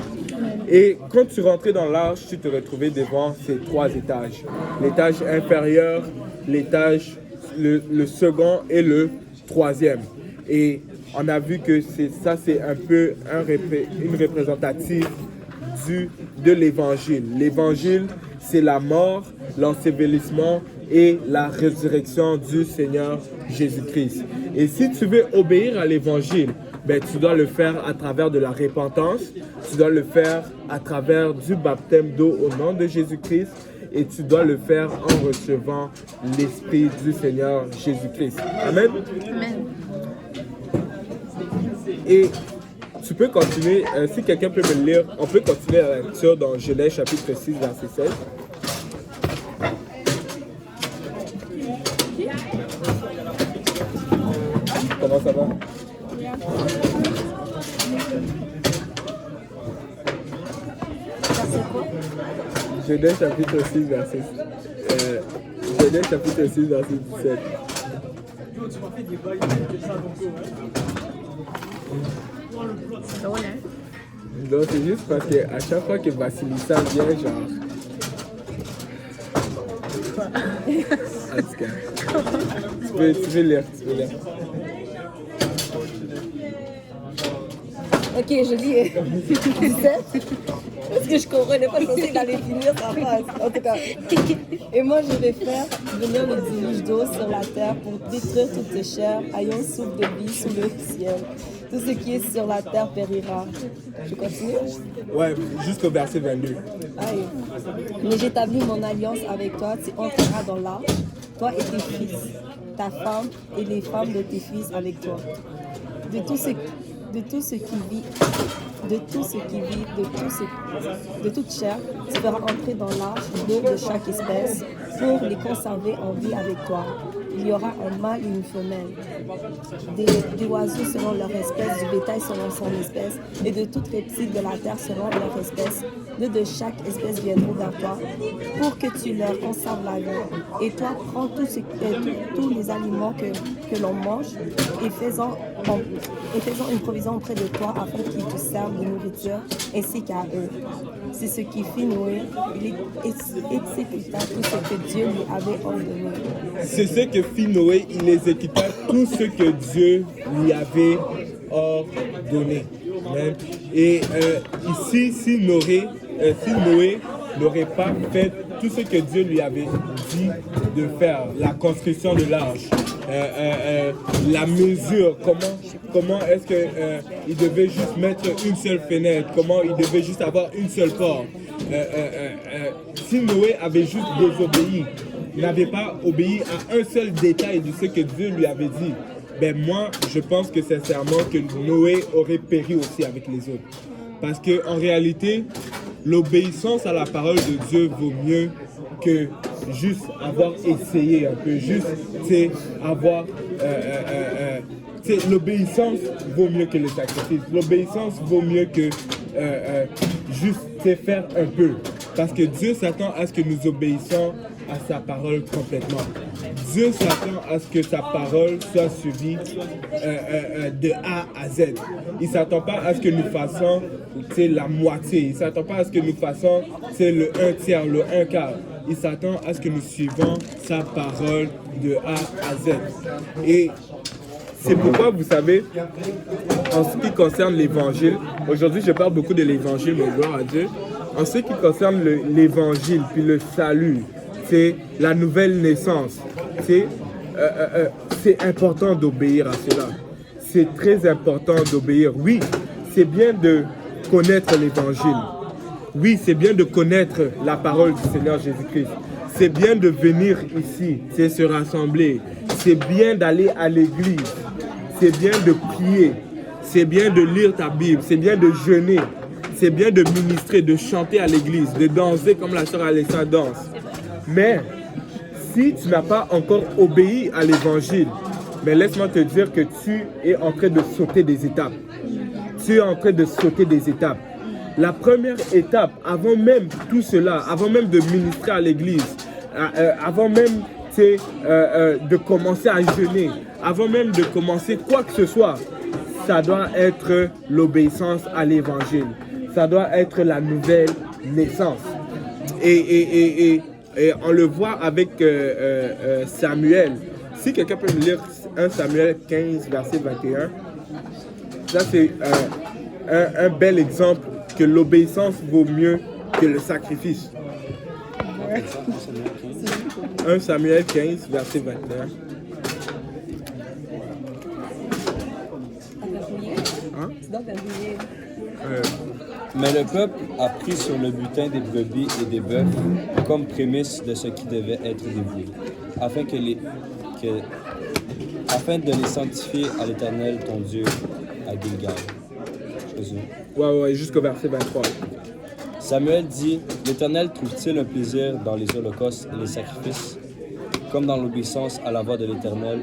Et quand tu rentrais dans l'arche, tu te retrouvais devant ces 3 étages. L'étage inférieur, l'étage, le second et le 3e. Et on a vu que c'est un peu une représentative de l'évangile. L'évangile, c'est la mort, l'ensevelissement et la résurrection du Seigneur Jésus-Christ. Et si tu veux obéir à l'évangile, tu dois le faire à travers de la repentance, tu dois le faire à travers du baptême d'eau au nom de Jésus-Christ et tu dois le faire en recevant l'Esprit du Seigneur Jésus-Christ. Amen. Amen. Et tu peux continuer, si quelqu'un peut me lire, on peut continuer la lecture dans Genèse chapitre 6, verset 16. Comment ça va? Genèse chapitre 6, verset 17. C'est drôle, hein? Non, c'est juste parce qu'à chaque fois que Vasilissa vient, genre... En tout cas, tu peux lire. Ok, je lis 17. Parce que je comprenais pas censé d'aller finir sa phrase. En tout cas. Et moi, je vais faire venir le déluge d'eau sur la terre pour détruire toutes les chairs, ayant souffle de vie sous le ciel. Tout ce qui est sur la terre périra. Je continue? Ouais, jusqu'au verset 22. Aïe. Mais j'établis mon alliance avec toi, tu entreras dans l'arche, toi et tes fils, ta femme et les femmes de tes fils avec toi. De tout ce qui vit, de toute chair, tu feras entrer dans l'arche 2 de chaque espèce pour les conserver en vie avec toi. Il y aura un mâle et une femelle, des oiseaux selon leur espèce, du bétail selon son espèce, et de toutes reptiles de la terre selon leur espèce. 2 de chaque espèce viendront vers toi pour que tu leur conserves la vie. Et toi, prends tous les aliments que l'on mange et faisons une provision auprès de toi afin qu'ils te servent de nourriture ainsi qu'à eux. C'est ce qui fit Noé. Il exécuta tout ce que Dieu lui avait ordonné. C'est ce que fit Noé, il exécuta tout ce que Dieu lui avait ordonné. Amen. Et ici, si Noé n'aurait pas fait tout ce que Dieu lui avait dit de faire, la construction de l'arche, la mesure, comment est-ce qu'il devait juste mettre une seule fenêtre, comment il devait juste avoir une seule porte. Si Noé avait juste désobéi, n'avait pas obéi à un seul détail de ce que Dieu lui avait dit, moi, je pense que sincèrement que Noé aurait péri aussi avec les autres. Parce qu'en réalité, l'obéissance à la parole de Dieu vaut mieux que juste avoir essayé un peu, juste avoir... l'obéissance vaut mieux que le sacrifice. L'obéissance vaut mieux que juste faire un peu. Parce que Dieu s'attend à ce que nous obéissons à sa parole complètement. Dieu s'attend à ce que sa parole soit suivie de A à Z. Il ne s'attend pas à ce que nous fassions la moitié. Il ne s'attend pas à ce que nous fassions le 1/3, le 1/4. Il s'attend à ce que nous suivons sa parole de A à Z. Et c'est pourquoi, vous savez, en ce qui concerne l'évangile, aujourd'hui je parle beaucoup de l'évangile, mais gloire à Dieu. En ce qui concerne l'évangile, puis le salut, c'est la nouvelle naissance. C'est important d'obéir à cela. C'est très important d'obéir. Oui, c'est bien de connaître l'évangile. Oui, c'est bien de connaître la parole du Seigneur Jésus-Christ. C'est bien de venir ici, c'est se rassembler. C'est bien d'aller à l'église. C'est bien de prier. C'est bien de lire ta Bible. C'est bien de jeûner. C'est bien de ministrer, de chanter à l'église, de danser comme la sœur Alessa danse. Mais si tu n'as pas encore obéi à l'évangile, mais laisse-moi te dire que tu es en train de sauter des étapes. Tu es en train de sauter des étapes. La première étape, avant même tout cela, avant même de ministrer à l'église, avant même de commencer à jeûner, avant même de commencer quoi que ce soit, ça doit être l'obéissance à l'évangile. Ça doit être la nouvelle naissance. Et on le voit avec Samuel. Si quelqu'un peut me lire 1 Samuel 15, verset 21, ça c'est un bel exemple que l'obéissance vaut mieux que le sacrifice. 1 Samuel 15, verset 21. Mais le peuple a pris sur le butin des brebis et des bœufs comme prémisse de ce qui devait être dévoué, afin de les sanctifier à l'Éternel ton Dieu à Gilgal. Ouais, jusqu'au verset 23. Samuel dit, l'Éternel trouve-t-il un plaisir dans les holocaustes et les sacrifices, comme dans l'obéissance à la voix de l'Éternel?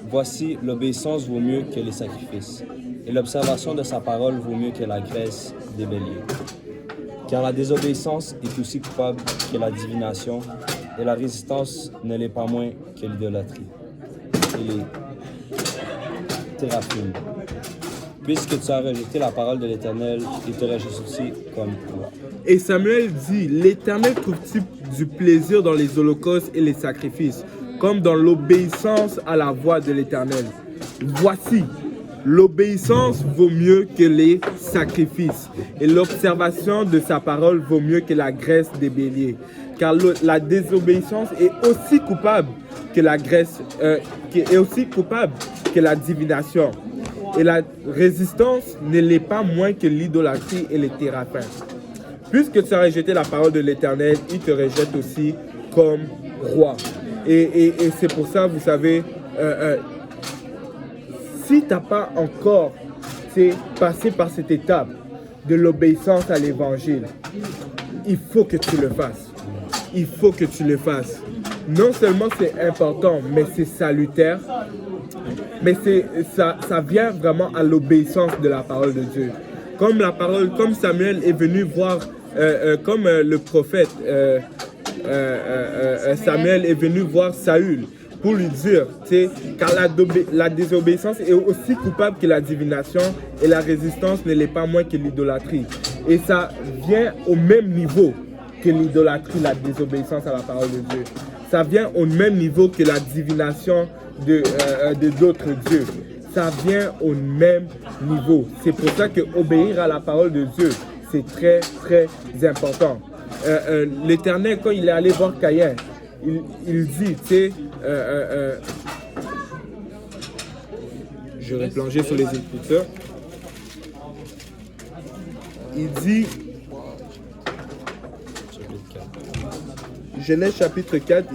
Voici, l'obéissance vaut mieux que les sacrifices, et l'observation de sa parole vaut mieux que la graisse des béliers. Car la désobéissance est aussi coupable que la divination, et la résistance ne l'est pas moins que l'idolâtrie et les théraphimes. Puisque tu as rejeté la parole de l'Éternel, il te rejette aussi comme toi. Et Samuel dit, l'Éternel trouve-t-il du plaisir dans les holocaustes et les sacrifices, comme dans l'obéissance à la voix de l'Éternel? Voici, l'obéissance vaut mieux que les sacrifices, et l'observation de sa parole vaut mieux que la graisse des béliers. Car la désobéissance est aussi coupable que la graisse, est aussi coupable que la divination. Et la résistance ne l'est pas moins que l'idolâtrie et les théraphins. Puisque tu as rejeté la parole de l'Éternel, il te rejette aussi comme roi. Et c'est pour ça, vous savez, si tu n'as pas encore passé par cette étape de l'obéissance à l'Évangile, il faut que tu le fasses. Il faut que tu le fasses. Non seulement c'est important, mais c'est salutaire. Mais ça vient vraiment à l'obéissance de la parole de Dieu. Comme Samuel est venu voir, comme le prophète Samuel est venu voir Saül pour lui dire, car la désobéissance est aussi coupable que la divination et la résistance ne l'est pas moins que l'idolâtrie. Et ça vient au même niveau que l'idolâtrie, la désobéissance à la parole de Dieu. Ça vient au même niveau que la divination de d'autres dieux. Ça vient au même niveau. C'est pour ça que obéir à la parole de Dieu, c'est très, très important. L'Éternel, quand il est allé voir Caïn, il dit, je vais plonger sur les Écritures. Il dit, Genèse chapitre 4,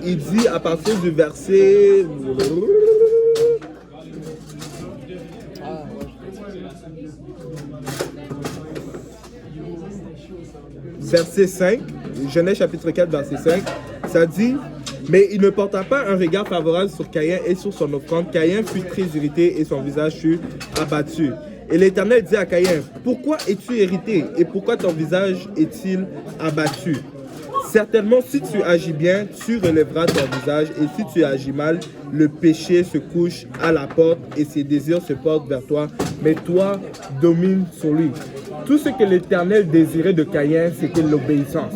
il dit, à partir du verset 5, Genèse chapitre 4, verset 5, ça dit, Mais il ne porta pas un regard favorable sur Caïn et sur son offrande. Caïn fut très irrité et son visage fut abattu. Et l'Éternel dit à Caïn, pourquoi es-tu irrité et pourquoi ton visage est-il abattu? Certainement, si tu agis bien, tu relèveras ton visage, et si tu agis mal, le péché se couche à la porte et ses désirs se portent vers toi, mais toi domine sur lui. Tout ce que l'Éternel désirait de Caïn, c'était l'obéissance.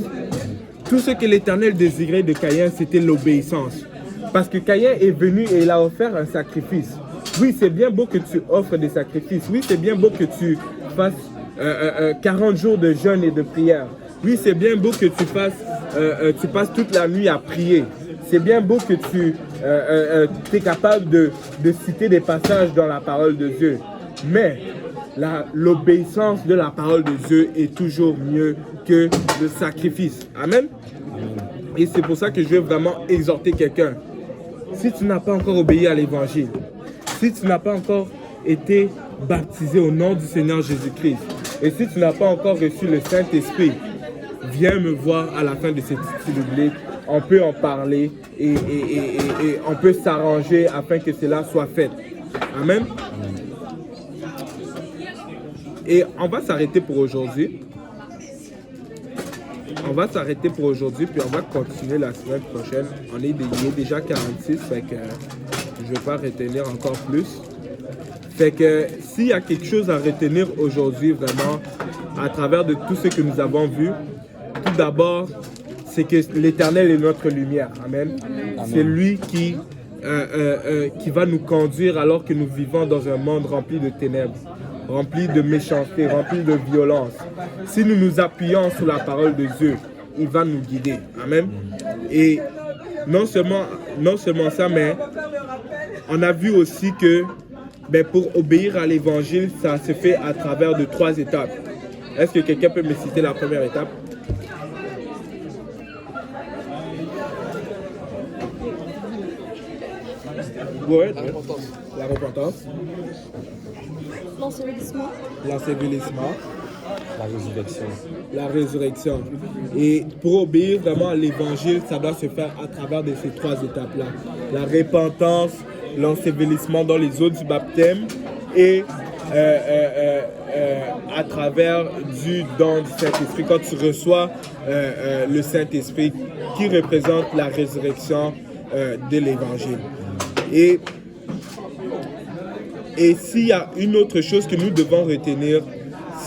Tout ce que l'Éternel désirait de Caïn, c'était l'obéissance. Parce que Caïn est venu et il a offert un sacrifice. Oui, c'est bien beau que tu offres des sacrifices. Oui, c'est bien beau que tu fasses 40 jours de jeûne et de prière. Oui, c'est bien beau que tu passes toute la nuit à prier. C'est bien beau que tu es capable de citer des passages dans la parole de Dieu. Mais l'obéissance de la parole de Dieu est toujours mieux que le sacrifice. Amen. Et c'est pour ça que je veux vraiment exhorter quelqu'un. Si tu n'as pas encore obéi à l'évangile, si tu n'as pas encore été baptisé au nom du Seigneur Jésus-Christ, et si tu n'as pas encore reçu le Saint-Esprit, viens me voir à la fin de cette étude biblique. On peut en parler et on peut s'arranger afin que cela soit fait. Amen. Et on va s'arrêter pour aujourd'hui. On va s'arrêter pour aujourd'hui, puis on va continuer la semaine prochaine. Il est déjà 46, fait que je ne vais pas retenir encore plus. Fait que s'il y a quelque chose à retenir aujourd'hui, vraiment, à travers de tout ce que nous avons vu, tout d'abord, c'est que l'Éternel est notre lumière. Amen. C'est lui qui va nous conduire alors que nous vivons dans un monde rempli de ténèbres, rempli de méchanceté, rempli de violence. Si nous nous appuyons sur la parole de Dieu, il va nous guider. Amen. Et non seulement ça, mais on a vu aussi que pour obéir à l'évangile, ça se fait à travers de 3 étapes. Est-ce que quelqu'un peut me citer la première étape? Ouais, la repentance. L'ensevelissement. L'ensevelissement. La résurrection. La résurrection. Et pour obéir vraiment à l'évangile, ça doit se faire à travers de ces 3 étapes-là. La repentance, l'ensevelissement dans les eaux du baptême et à travers du don du Saint-Esprit. Quand tu reçois le Saint-Esprit qui représente la résurrection de l'évangile. Et s'il y a une autre chose que nous devons retenir,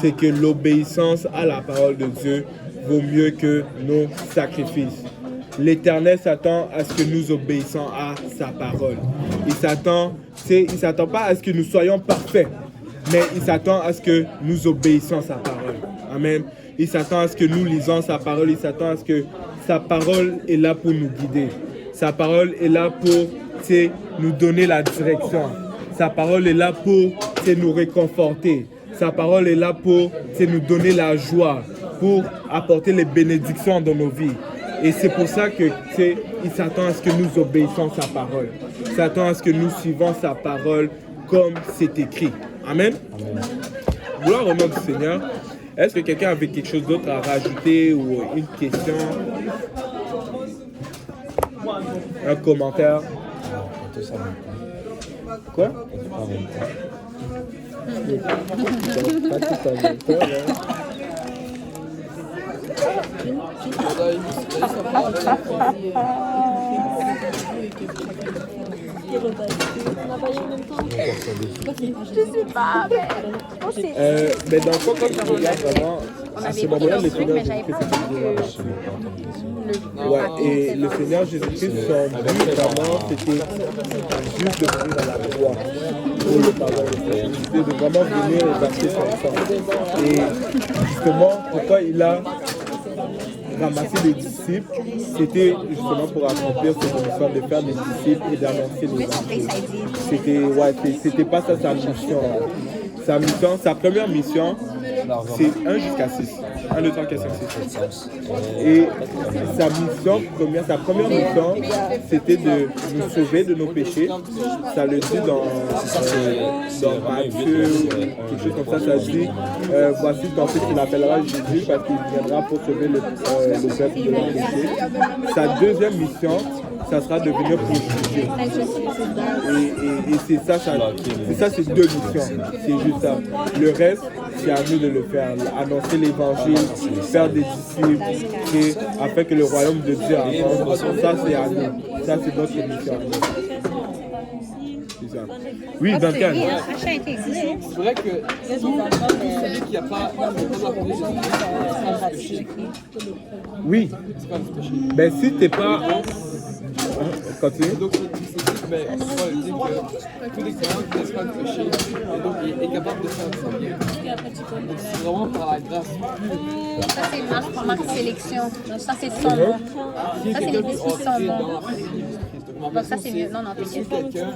c'est que l'obéissance à la parole de Dieu vaut mieux que nos sacrifices. L'Éternel s'attend à ce que nous obéissons à sa parole. Il s'attend pas à ce que nous soyons parfaits, mais il s'attend à ce que nous obéissons à sa parole. Amen. Il s'attend à ce que nous lisons sa parole. Il s'attend à ce que sa parole est là pour nous guider. Sa parole est là pour nous donner la direction. Sa parole est là pour nous réconforter. Sa parole est là pour nous donner la joie, pour apporter les bénédictions dans nos vies. Et c'est pour ça que il s'attend à ce que nous obéissons sa parole. Il s'attend à ce que nous suivons sa parole comme c'est écrit. Amen. Amen. Gloire au nom du Seigneur. Est-ce que quelqu'un avait quelque chose d'autre à rajouter ou une question? Un commentaire? Quoi? Pas tout en même temps, Je sais pas, mais dans le fond, quand tu regardes vraiment, à ce moment-là, le Seigneur Jésus-Christ ouais, et le Seigneur Jésus-Christ, son but vraiment, c'était juste de venir à la croix pour le pardon de péché. C'était de vraiment venir et verser son sang. Et justement, pourquoi il a ramasser des disciples, c'était justement pour accomplir cette mission de faire des disciples et d'annoncer l'évangile. C'était pas ça sa mission. Sa première mission, c'est 1 jusqu'à 6. 1, 2, 3, 4, 5, 6. Et sa première mission, c'était de nous sauver de nos péchés. Ça le dit dans Matthieu, quelque chose comme ça, ça dit voici dans ce qu'il appellera Jésus parce qu'il viendra pour sauver le peuple de leurs péchés. Sa deuxième mission, ça sera de venir pour juger. Et c'est ça, c'est deux missions. C'est juste ça. Le reste, c'est à nous de le faire. Annoncer l'évangile, faire des disciples, et afin que le royaume de Dieu avance. Ça, c'est à nous. Ça, c'est notre mission. C'est ça. Oui, Duncan. C'est vrai que celui qui n'a pas appelé Jésus, Oui. c'est pas le péché. Ben si t'es pas... Continue. Donc, mais Paul dit que tous les croyants qui laissent pas le péché, et donc il est capable de faire du bien. Donc, c'est vraiment par la grâce. Ça, c'est marque sélection. Ça, c'est son nom. Qui est Ça, c'est quelqu'un les qui petits est entré son dans nom. la famille de Jésus-Christ. Donc, ma Donc, ça, question, c'est mieux. Non, non, est-ce t'inquiète. que quelqu'un...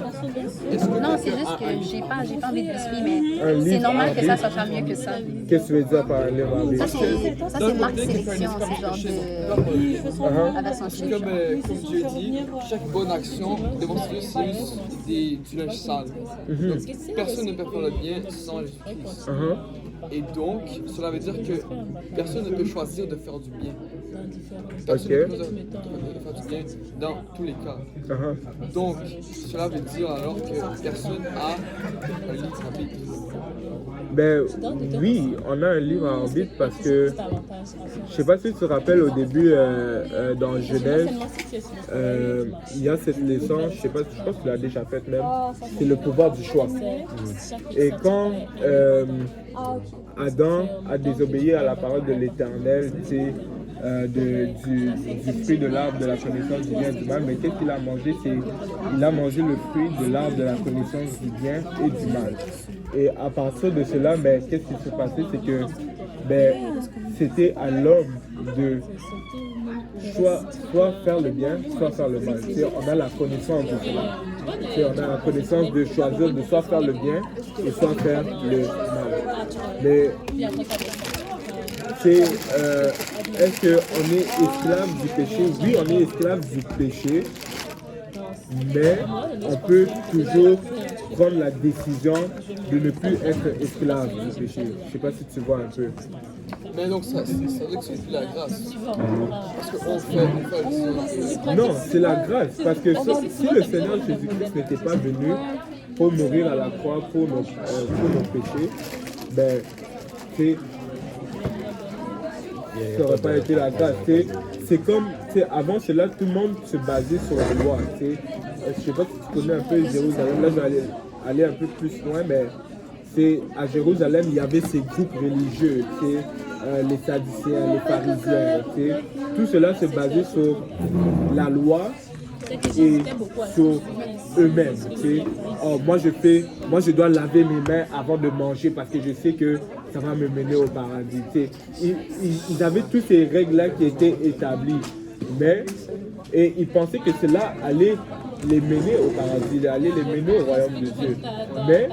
Non, c'est juste que j'ai pas envie de biscuit, mais Un c'est livre normal à que ça soit mieux que ça. Qu'est-ce que tu veux dire par un livre à Ça, vivre? c'est marque sélection. C'est genre de... La version C'est chic. comme Dieu dit, chaque bonne action devant Dieu, c'est juste du linge sale. Donc, personne ne peut faire le bien sans Jésus-Christ. Et donc, cela veut dire que personne ne peut choisir de faire du bien. Personne ne peut choisir de faire du bien dans tous les cas. Donc, cela veut dire alors que personne a un libre arbitre. Ben oui, on a un livre à arbitre parce que je sais pas si tu te rappelles au début dans Genèse, il y a cette leçon, je pense que tu l'as déjà faite même, c'est le pouvoir du choix. Et quand Adam a désobéi à la parole de l'Éternel, c'est du fruit de l'arbre de la connaissance du bien et du mal, mais qu'est-ce qu'il a mangé? Il a mangé le fruit de l'arbre de la connaissance du bien et du mal. Et à partir de cela, ben, qu'est-ce qui s'est passé? C'est que ben, c'était à l'homme de soit faire le bien, soit faire le mal. On a la connaissance de cela. On a la connaissance de choisir de soit faire le bien et soit faire le mal. Mais est-ce qu'on est esclave du péché? Oui, on est esclave du péché, mais on peut toujours prendre la décision de ne plus être esclave du péché. Je ne sais pas si tu vois un peu. Mais donc, ça veut dire que c'est plus la grâce. Parce qu'on fait Non, c'est la grâce. Parce que si le Seigneur Jésus-Christ n'était pas venu pour mourir à la croix pour nos péchés, ben, ça n'aurait pas été la grâce. C'est comme, avant cela, tout le monde se basait sur la loi. Je ne sais pas si tu connais un peu Jérusalem. Là, je vais aller un peu plus loin, mais à Jérusalem, il y avait ces groupes religieux, les Sadducéens, les Pharisiens. Tout cela se basait sur la loi et sur eux-mêmes. Oh, moi, je dois laver mes mains avant de manger parce que je sais que ça va me mener au paradis. Ils avaient toutes ces règles-là qui étaient établies. Et ils pensaient que cela allait les mener au paradis, allait les mener au royaume de Dieu. Mais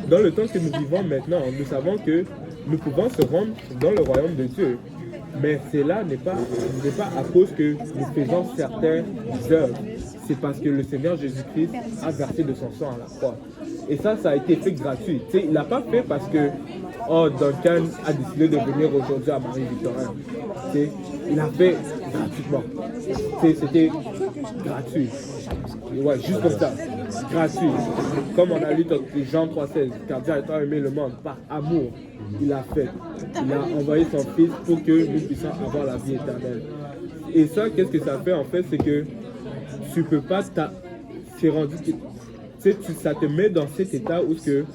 dans le temps que nous vivons maintenant, nous savons que nous pouvons se rendre dans le royaume de Dieu. Mais cela n'est pas à cause que nous faisons certaines œuvres. C'est parce que le Seigneur Jésus-Christ a versé de son sang à la croix. Et ça a été fait gratuit. Il ne l'a pas fait parce que Duncan a décidé de venir aujourd'hui à Marie-Victorin. Il l'a fait gratuitement. C'était gratuit. Ouais, juste comme ça. Gratuit. Comme on a lu dans Jean 3,16, car Dieu a tant aimé le monde par amour. Il l'a fait. Il a envoyé son Fils pour que nous puissions avoir la vie éternelle. Et ça, qu'est-ce que ça fait en fait? C'est que tu peux pas, c'est rendu, ça te met dans cet état où que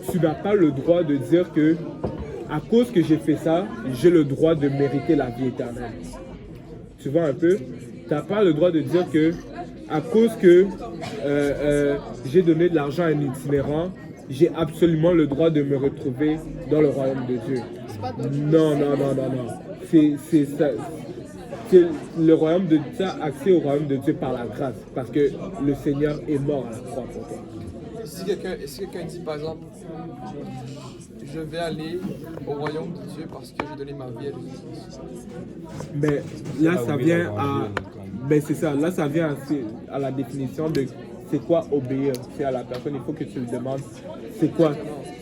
tu n'as pas le droit de dire que à cause que j'ai fait ça, j'ai le droit de mériter la vie éternelle. Tu vois un peu? Tu n'as pas le droit de dire que à cause que j'ai donné de l'argent à un itinérant, j'ai absolument le droit de me retrouver dans le royaume de Dieu. Non. C'est ça. Le royaume de Dieu a accès au royaume de Dieu par la grâce, parce que le Seigneur est mort à la croix pour toi. Si quelqu'un dit par exemple, je vais aller au royaume de Dieu parce que j'ai donné ma vie à Jésus. Mais là, ça vient à... Ben c'est ça, là ça vient à la définition de c'est quoi obéir. C'est à la personne, il faut que tu lui demandes c'est quoi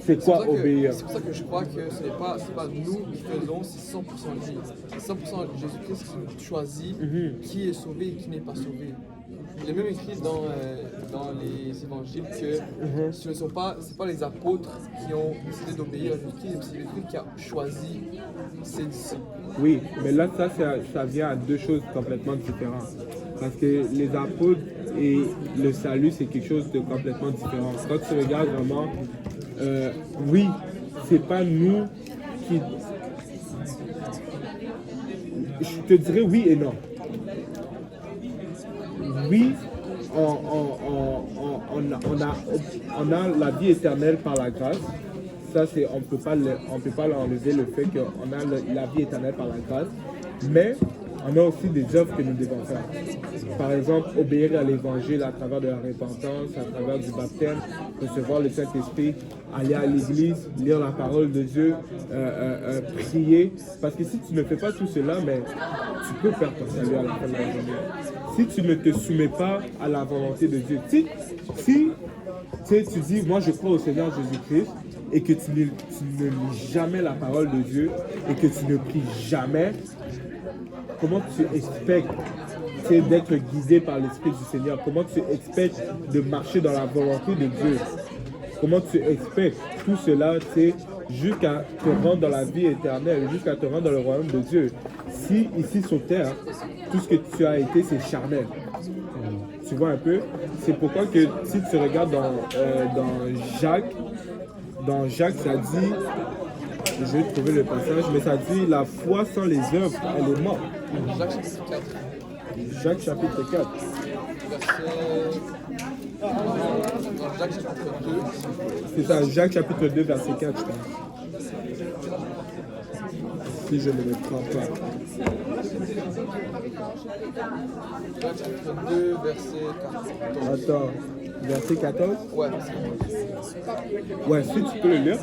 C'est quoi pour ça que- obéir? C'est pour ça que je crois que ce n'est pas nous qui faisons, c'est 100% lui. C'est 100% Jésus-Christ qui choisit qui est sauvé et qui n'est pas sauvé. Il est même écrit dans les évangiles que ce ne sont pas, c'est pas les apôtres qui ont décidé d'obéir à Jésus-Christ, mais c'est Jésus-Christ qui a choisi ses disciples. Oui, mais là, ça vient à deux choses complètement différentes. Parce que les apôtres et le salut, c'est quelque chose de complètement différent. Quand tu regardes vraiment, oui, c'est pas nous qui... Je te dirais oui et non. Oui, on a la vie éternelle par la grâce. Ça, c'est, on peut pas l'enlever, le fait qu'on a la vie éternelle par la grâce. Mais on a aussi des œuvres que nous devons faire. Par exemple, obéir à l'évangile à travers de la repentance, à travers du baptême, recevoir le Saint-Esprit, aller à l'église, lire la parole de Dieu, prier. Parce que si tu ne fais pas tout cela, mais tu peux perdre ton salut à la fin de la journée. Si tu ne te soumets pas à la volonté de Dieu, si tu dis, moi je crois au Seigneur Jésus-Christ, et que tu ne lis jamais la parole de Dieu, et que tu ne pries jamais, comment tu expectes d'être guidé par l'Esprit du Seigneur? Comment tu expectes de marcher dans la volonté de Dieu? Comment tu expectes tout cela jusqu'à te rendre dans la vie éternelle, jusqu'à te rendre dans le royaume de Dieu? Si ici sur terre, tout ce que tu as été, c'est charnel. Tu vois un peu? C'est pourquoi que si tu regardes dans Jacques, ça dit, je vais trouver le passage, mais ça dit, la foi sans les œuvres, elle est morte. Jacques chapitre 4, Jacques chapitre 4. verset... Dans Jacques chapitre 2, C'est ça, Jacques chapitre 2, verset 4, je pense. Si je ne me trompe pas. Jacques chapitre 2, verset 14. Attends, verset 14? Ouais. Ouais, si tu peux le lire.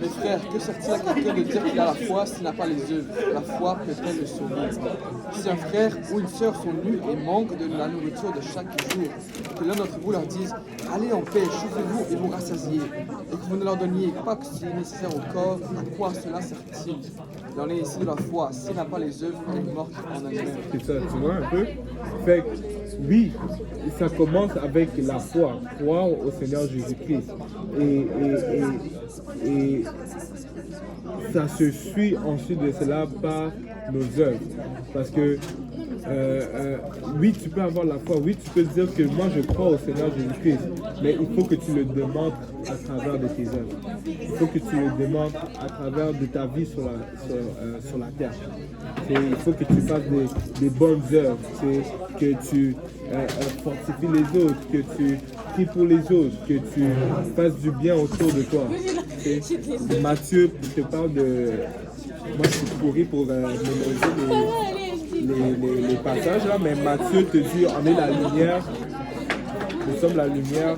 Mes frères, que sert-il à quelqu'un de dire qu'il a la foi s'il n'a pas les œuvres? La foi peut-elle le sauver? Si un frère ou une sœur sont nus et manquent de la nourriture de chaque jour, que l'un d'entre vous leur dise « Allez en paix, chauffez-vous et vous rassasiez », et que vous ne leur donniez pas que ce qui est nécessaire au corps, à quoi cela sert-il? Il en est ici de la foi. S'il n'a pas les œuvres, elle est morte en elle-même. C'est ça, tu vois un peu? Fait que, oui, ça commence avec la foi, croire au Seigneur Jésus-Christ. Et ça se suit ensuite de cela par nos œuvres. Parce que, oui, tu peux avoir la foi, oui, tu peux dire que moi je crois au Seigneur Jésus-Christ, mais il faut que tu le demandes à travers de tes œuvres. Il faut que tu le demandes à travers de ta vie sur la terre. Il faut que tu fasses des bonnes œuvres, que tu fortifies les autres, que tu pries pour les autres, que tu fasses du bien autour de toi. Matthieu te parle de... Moi je suis pourri pour mémoriser les passages là, mais Matthieu te dit on est la lumière, nous sommes la lumière.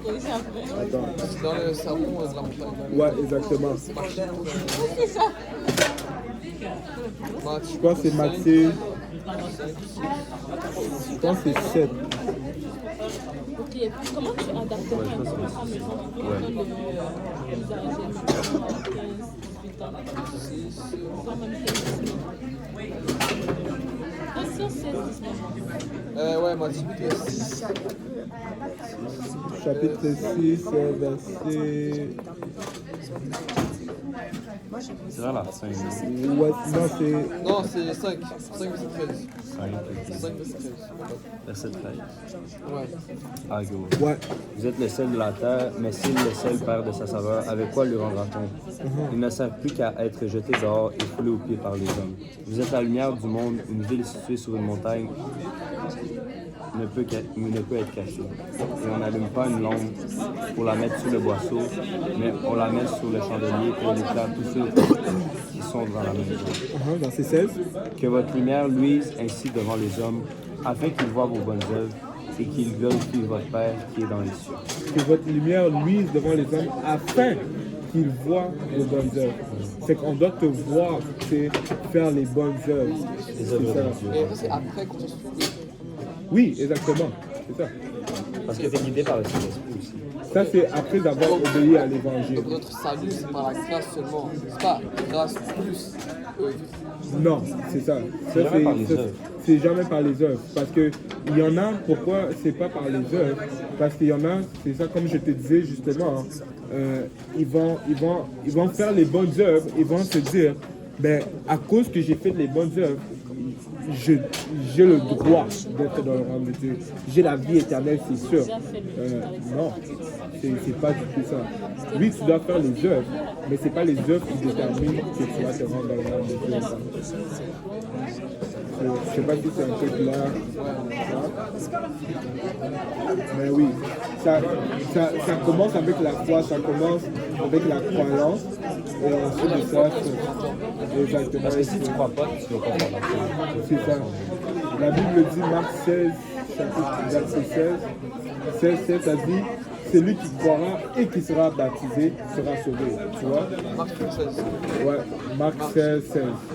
Attends. Dans le sermon de la montagne. Ouais, exactement. Je pense que c'est Matthieu. Je pense que c'est 7. Ok, comment tu adapterais un enfant mettons, de l'usage 15, 18 ans, voire même 15 ans? Sur 16, 19 ans. Ouais, moi, 18 et 6. Chapitre 6, verset... C'est vers la fin. Ouais, non, c'est... Non, c'est 5. 5 verset 13. 5 verset 13. Verset 13. Ouais. Ah, go. Ouais. Vous êtes le sel de la terre, mais s'il le sel perd de sa saveur, avec quoi lui rendra-t-on? Il ne sert plus qu'à être jeté dehors et foulé aux pieds par les hommes. Vous êtes la lumière du monde, une ville située sur une montagne ne peut être cachée. Et on n'allume pas une lampe pour la mettre sur le boisseau, mais on la met sur le chandelier et on éclaire tous ceux qui sont dans la maison. Verset 16. Que votre lumière luise ainsi devant les hommes, afin qu'ils voient vos bonnes œuvres et qu'ils glorifient votre Père qui est dans les cieux. Que votre lumière luise devant les hommes afin qu'ils voient vos bonnes œuvres. C'est qu'on doit te voir faire les bonnes œuvres. C'est ça. Et ça, c'est après qu'on se souffle. Oui, exactement. C'est ça. Parce que tu es guidé par le Saint-Esprit aussi. Ça, c'est après avoir obéi à l'évangile. Donc notre salut, c'est par la grâce seulement. C'est pas grâce plus. Non, c'est ça. Ça, jamais par les ça, œuvres. c'est jamais par les œuvres. Parce que il y en a, pourquoi c'est pas par les œuvres? Parce qu'il y en a, c'est ça comme je te disais justement, hein, ils vont faire les bonnes œuvres, ils vont se dire, ben, à cause que j'ai fait les bonnes œuvres, j'ai le droit d'être dans le royaume de Dieu. J'ai la vie éternelle, c'est sûr. Non, c'est pas du tout ça. Oui, tu dois faire les œuvres, mais c'est pas les œuvres qui déterminent que tu vas te rendre dans le royaume de Dieu. Je sais pas si c'est un peu clair. Mais oui, ça commence avec la foi, ça commence avec la croyance. Et ensuite de ça, exactement. Parce que si tu ne crois pas, tu ne vas pas faire la foi. C'est ça. La Bible dit, Marc 16, chapitre verset 16, ça dit, celui qui croira et qui sera baptisé sera sauvé. Tu vois? Marc 16. Ouais, Marc 16.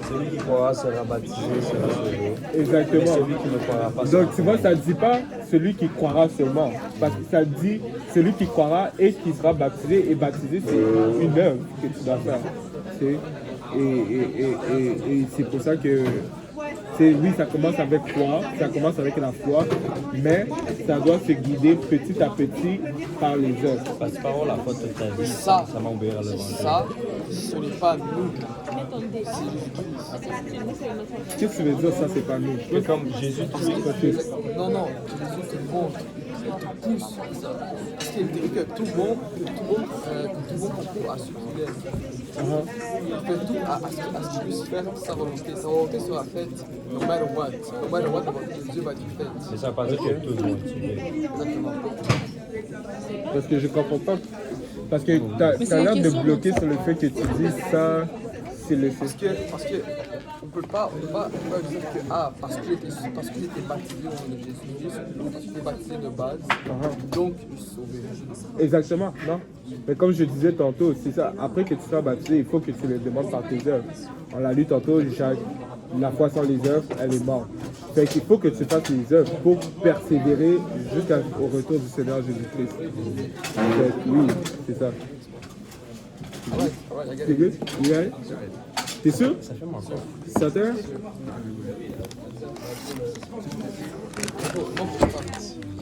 Celui qui croira sera baptisé, sera sauvé. Exactement. Mais celui qui ne croira pas, Donc tu vois, ça ne dit pas celui qui croira seulement. Parce que ça dit celui qui croira et qui sera baptisé. Et baptisé, c'est une œuvre que tu dois faire. Et c'est pour ça que oui, ça commence avec foi, ça commence avec la foi, mais ça doit se guider petit à petit par les œuvres. Parce que par la foi toute ta vie, Ça, ça m'obéira à l'évangile. Ça, ce n'est pas nous. C'est Qu'est-ce que tu veux dire, ça, c'est pas nous? Que comme Jésus te dit, Jésus. Non, Jésus te montre, il te pousse. Parce qu'il dit que tout le monde concourt à ce qu'il est. Il fait tout à ce qu'il puisse faire sa volonté. Sa volonté sera faite no matter what. No matter what, la volonté de Dieu va être faite. mais ça ne veut pas dire que tout le monde suivait. Exactement. Parce que je comprends pas. Parce que tu as l'air de bloquer sur le fait que tu dis ça, c'est le Parce que on peut pas dire que parce qu'il était baptisé au nom de Jésus, ou parce qu'il était baptisé de base, donc je suis sauvé. Exactement, non? Mais comme je disais tantôt, c'est ça. Après que tu sois baptisé, il faut que tu le demandes par tes œuvres. On l'a lu tantôt, Jacques, la foi sans les œuvres, elle est morte. Fait qu'il faut que tu fasses les œuvres pour persévérer jusqu'au retour du Seigneur Jésus-Christ. Fait que oui, c'est ça. Alright, I get T'es it. good? You got it? T'es sûr? Ça fait mon corps. Ça t'aide?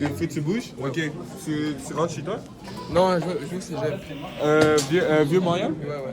Il faut que tu bouges? Ok. Tu rentres chez toi? Non, je veux que c'est j'aime. Vieux Montréal? Ouais.